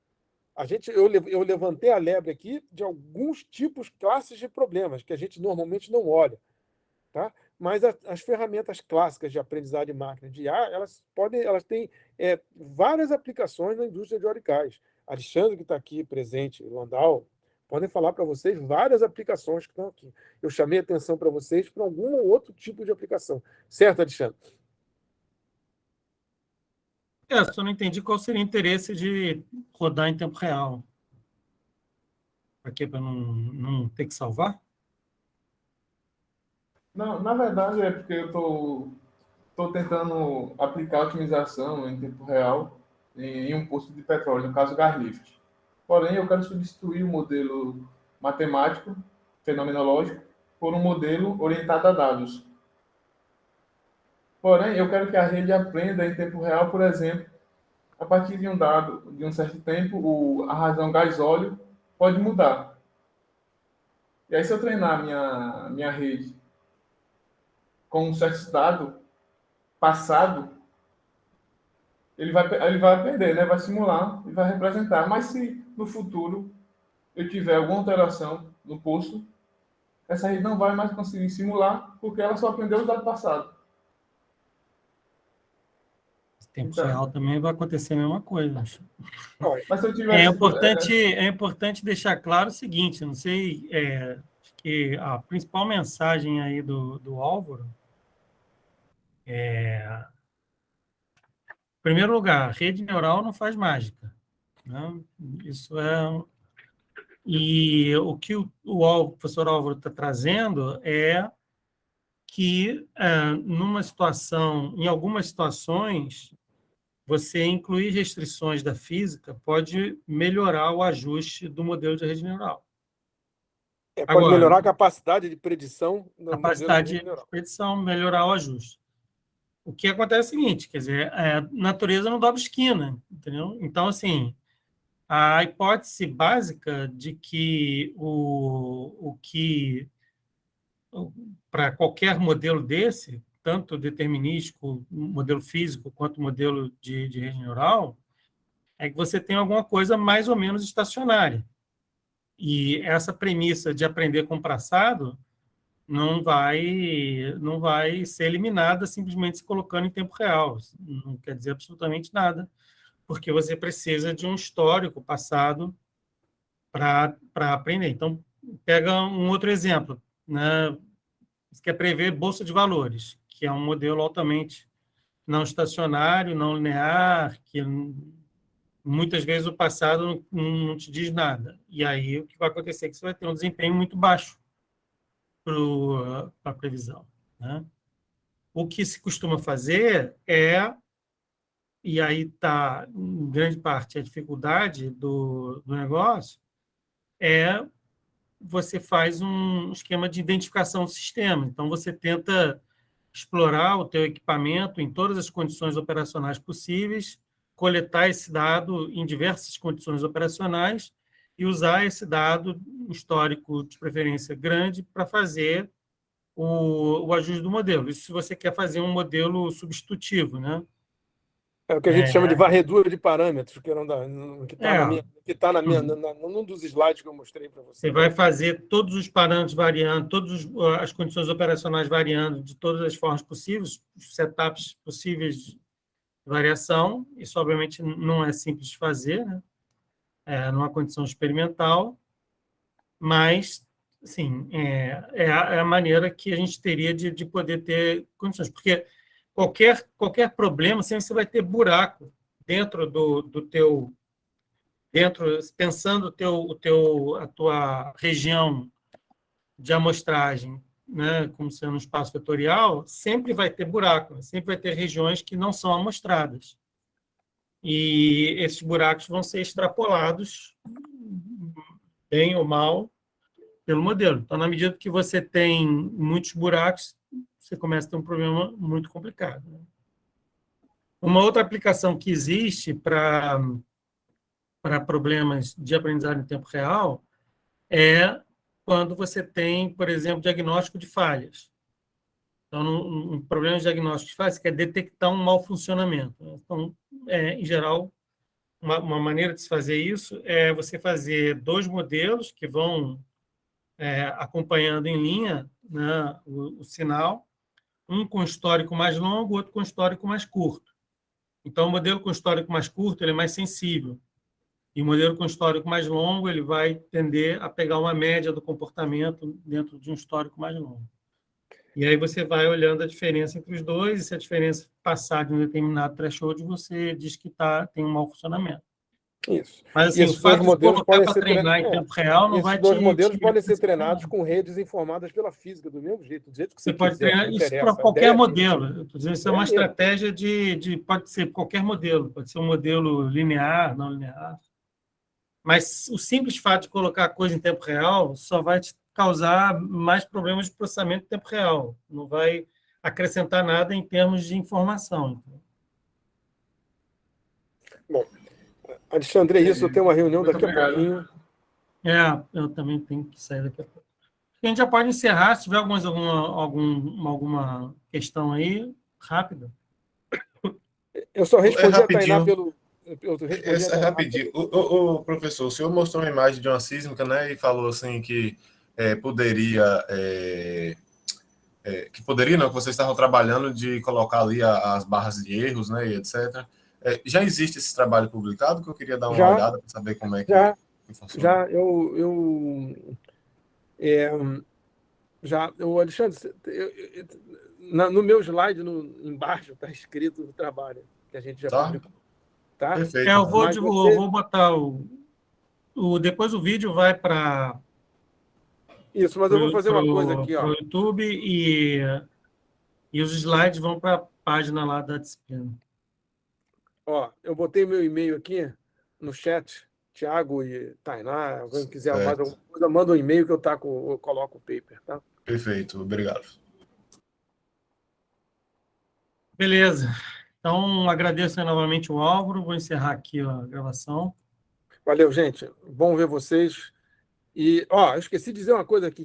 Eu levantei a lebre aqui de alguns tipos, classes de problemas que a gente normalmente não olha. Tá? mas as ferramentas clássicas de aprendizado de máquina de IA, elas têm várias aplicações na indústria de óleo e gás. Alexandre, que está aqui presente, e Landau, podem falar para vocês várias aplicações que estão aqui. Eu chamei a atenção para vocês para algum ou outro tipo de aplicação. Certo, Alexandre? Só não entendi qual seria o interesse de rodar em tempo real. Para quê? Para não ter que salvar? Não, na verdade é porque eu estou tentando aplicar a otimização em tempo real em um poço de petróleo, no caso Garlift. Porém, eu quero substituir o modelo matemático, fenomenológico, por um modelo orientado a dados. Porém, eu quero que a rede aprenda em tempo real, por exemplo, a partir de um dado, de um certo tempo, a razão gás-óleo pode mudar. E aí, se eu treinar minha rede com um certo dado passado, ele vai aprender, né? Vai simular e vai representar. Mas se no futuro eu tiver alguma alteração no poço, essa rede não vai mais conseguir simular, porque ela só aprendeu os dados passados. Em tempo real também vai acontecer a mesma coisa. Mas se eu tivesse... É importante deixar claro o seguinte, não sei, que a principal mensagem aí do Álvaro em primeiro lugar, rede neural não faz mágica, né? Isso é... E o que o professor Álvaro está trazendo é que, numa situação, em algumas situações, você incluir restrições da física pode melhorar o ajuste do modelo de rede neural. Pode Agora, melhorar a capacidade de predição do capacidade modelo de de predição, melhorar o ajuste. O que acontece é o seguinte, quer dizer, a natureza não dobra esquina, entendeu? Então, assim, a hipótese básica de que para qualquer modelo desse, tanto determinístico, modelo físico, quanto modelo de rede neural, é que você tem alguma coisa mais ou menos estacionária. E essa premissa de aprender com o passado não vai ser eliminada simplesmente se colocando em tempo real. Não quer dizer absolutamente nada, porque você precisa de um histórico passado para aprender. Então, pega um outro exemplo, né? Você quer prever bolsa de valores, que é um modelo altamente não estacionário, não linear, que muitas vezes o passado não te diz nada. E aí o que vai acontecer é que você vai ter um desempenho muito baixo para a previsão, né? O que se costuma fazer e aí está, em grande parte, a dificuldade do negócio, você faz um esquema de identificação do sistema. Então, você tenta explorar o teu equipamento em todas as condições operacionais possíveis, coletar esse dado em diversas condições operacionais e usar esse dado, um histórico de preferência grande, para fazer o ajuste do modelo. Isso se você quer fazer um modelo substitutivo, né? É o que a gente chama de varredura de parâmetros, que está num dos slides que eu mostrei para você. Você vai fazer todos os parâmetros variando, todas as condições operacionais variando de todas as formas possíveis, os setups possíveis de variação. Isso, obviamente, não é simples de fazer, né? Numa condição experimental, mas, assim, é a maneira que a gente teria de poder ter condições. Porque qualquer problema, sempre você vai ter buraco dentro do teu... pensando a tua região de amostragem, né, como sendo um espaço vetorial, sempre vai ter buraco, sempre vai ter regiões que não são amostradas. E esses buracos vão ser extrapolados, bem ou mal, pelo modelo. Então, na medida que você tem muitos buracos, você começa a ter um problema muito complicado, né? Uma outra aplicação que existe para problemas de aprendizagem em tempo real é quando você tem, por exemplo, diagnóstico de falhas. Então, um problema de diagnóstico de falhas quer detectar um mau funcionamento. Então, em geral, uma maneira de se fazer isso é você fazer 2 modelos que vão acompanhando em linha, né, o sinal, um com histórico mais longo, outro com histórico mais curto. Então, o modelo com histórico mais curto ele é mais sensível. E o modelo com histórico mais longo ele vai tender a pegar uma média do comportamento dentro de um histórico mais longo. E aí você vai olhando a diferença entre os dois, e se a diferença passar de um determinado threshold, você diz que tem um mau funcionamento. Isso. Mas assim, E o esses dois fato de modelos colocar podem para ser treinar em tempo real não esses vai dois modelos podem ser beneficiar treinados nada. com redes informadas pela física, do mesmo jeito, do jeito que Você você pode quiser. treinar Não isso interessa. para A qualquer ideia é modelo. Eu tô dizendo, isso é uma mesmo. estratégia pode ser qualquer modelo, pode ser um modelo linear, não linear. Mas o simples fato de colocar a coisa em tempo real só vai te causar mais problemas de processamento em tempo real. Não vai acrescentar nada em termos de informação. Bom, Alexandre, é isso. Eu tenho uma reunião Muito daqui a obrigado. pouquinho. Eu também tenho que sair daqui a pouco. A gente já pode encerrar. Se tiver alguma questão aí, rápida. Eu só respondi a Tainá rapidinho. Eu respondi a É Tainá rapidinho. O professor, o senhor mostrou uma imagem de uma sísmica, né? E falou assim que poderia. Que poderia, não, que vocês estavam trabalhando de colocar ali as barras de erros, né? E etc. Já existe esse trabalho publicado que eu queria dar uma Já. olhada para saber como é que funciona. Já, Alexandre, no meu slide, embaixo, está escrito o trabalho que a gente já Tá? publicou. Tá? Perfeito. Eu vou, Mas eu você- vou botar depois o vídeo vai para Isso, mas eu vou fazer uma coisa aqui, o ó. YouTube e os slides vão para a página lá da disciplina. Ó, eu botei meu e-mail aqui no chat. Tiago e Tainá, alguém quiser mais Certo. alguma coisa, manda um e-mail que eu coloco o paper, tá? Perfeito, obrigado. Beleza. Então, agradeço novamente o Álvaro. Vou encerrar aqui a gravação. Valeu, gente. Bom ver vocês. E, ó, eu esqueci de dizer uma coisa aqui.